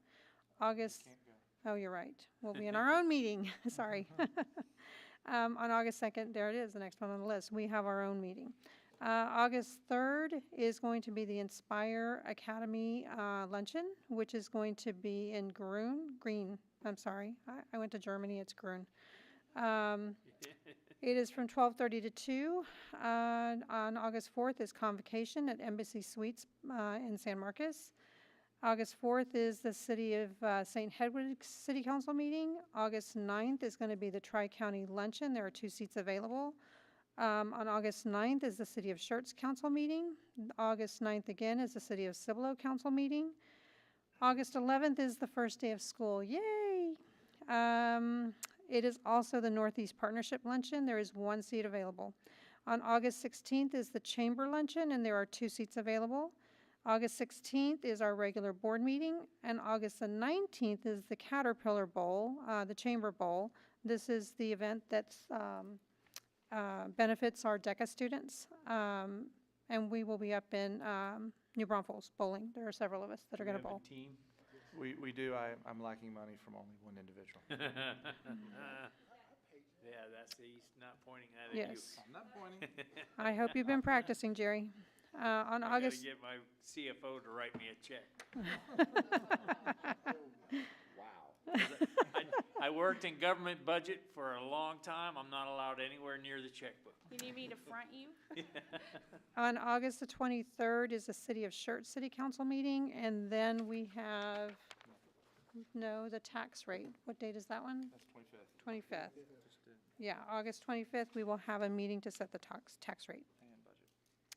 August, oh, you're right. We'll be in our own meeting, sorry. On August 2nd, there it is, the next one on the list. We have our own meeting. August 3rd is going to be the Inspire Academy luncheon, which is going to be in Green. I'm sorry, I went to Germany, it's Grün. It is from 12:30 to 2. On August 4th is Convocation at Embassy Suites in San Marcos. August 4th is the City of St. Hedwig City Council meeting. August 9th is going to be the Tri-County Luncheon. There are 2 seats available. On August 9th is the City of Schertz Council meeting. August 9th again is the City of Cibolo Council meeting. August 11th is the first day of school. Yay! It is also the Northeast Partnership Luncheon. There is 1 seat available. On August 16th is the Chamber Luncheon, and there are 2 seats available. August 16th is our regular board meeting, and August the 19th is the Caterpillar Bowl, the Chamber Bowl. This is the event that benefits our DECA students, and we will be up in New Braunfels bowling. There are several of us that are going to bowl. Team? We do. I'm lacking money from only one individual. Yeah, that's he's not pointing at Yes. you. I'm not pointing. I hope you've been practicing, Jerry. On I August. gotta get my CFO to write me a check. Wow. I worked in government budget for a long time. I'm not allowed anywhere near the checkbook. You need me to front you? On August the 23rd is the City of Schertz City Council meeting, and then we have, no, the tax rate. What date is that one? That's 25th. 25th. Yeah, August 25th, we will have a meeting to set the tax rate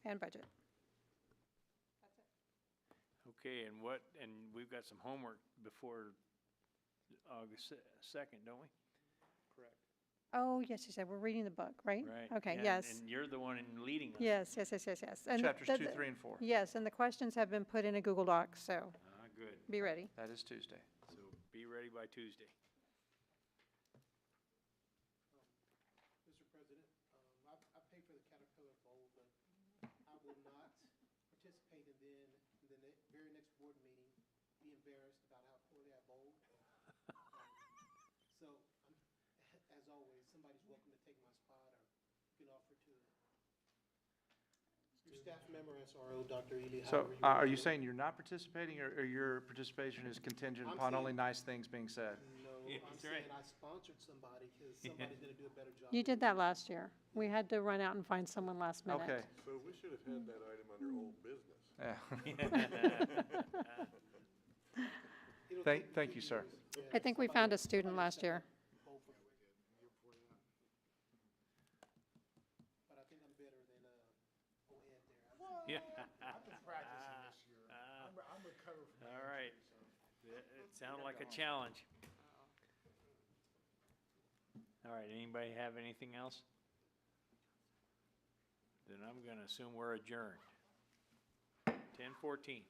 and budget. Okay, and we've got some homework before August 2nd, don't we? Correct. Oh, yes, you said, we're reading the book, right? Right. Okay, And- yes. And you're the one leading us. Yes. And Chapters 2, 3, and 4. Yes, and the questions have been put in a Google Doc, so Good. be ready. That is Tuesday. So be ready by Tuesday. Mr. President, I paid for the Caterpillar Bowl, but I will not participate in the very next board meeting, be embarrassed about how poorly I bowled. So, as always, somebody's welcome to take my spot, or you can offer to your staff member, SRO, Dr. Ely. So, however are want you to. saying you're not participating, or your participation is contingent I'm upon saying- only nice things being said? No, Yeah, I'm that's saying right. I sponsored somebody, because somebody's gonna do a better job. You did that last year. We had to run out and find someone last minute. Okay. So we should have had that item under old business. Yeah. It'll Thank take you, 2 sir. years. Yeah, I think we somebody- found a student last year. bowl for- But I think I'm better than Ed there. Yeah. I've been practicing this year. I'm recovering from All my right. injury, so. It sounded like a challenge. All right, anybody have anything else? Then I'm gonna assume we're adjourned. 10:14.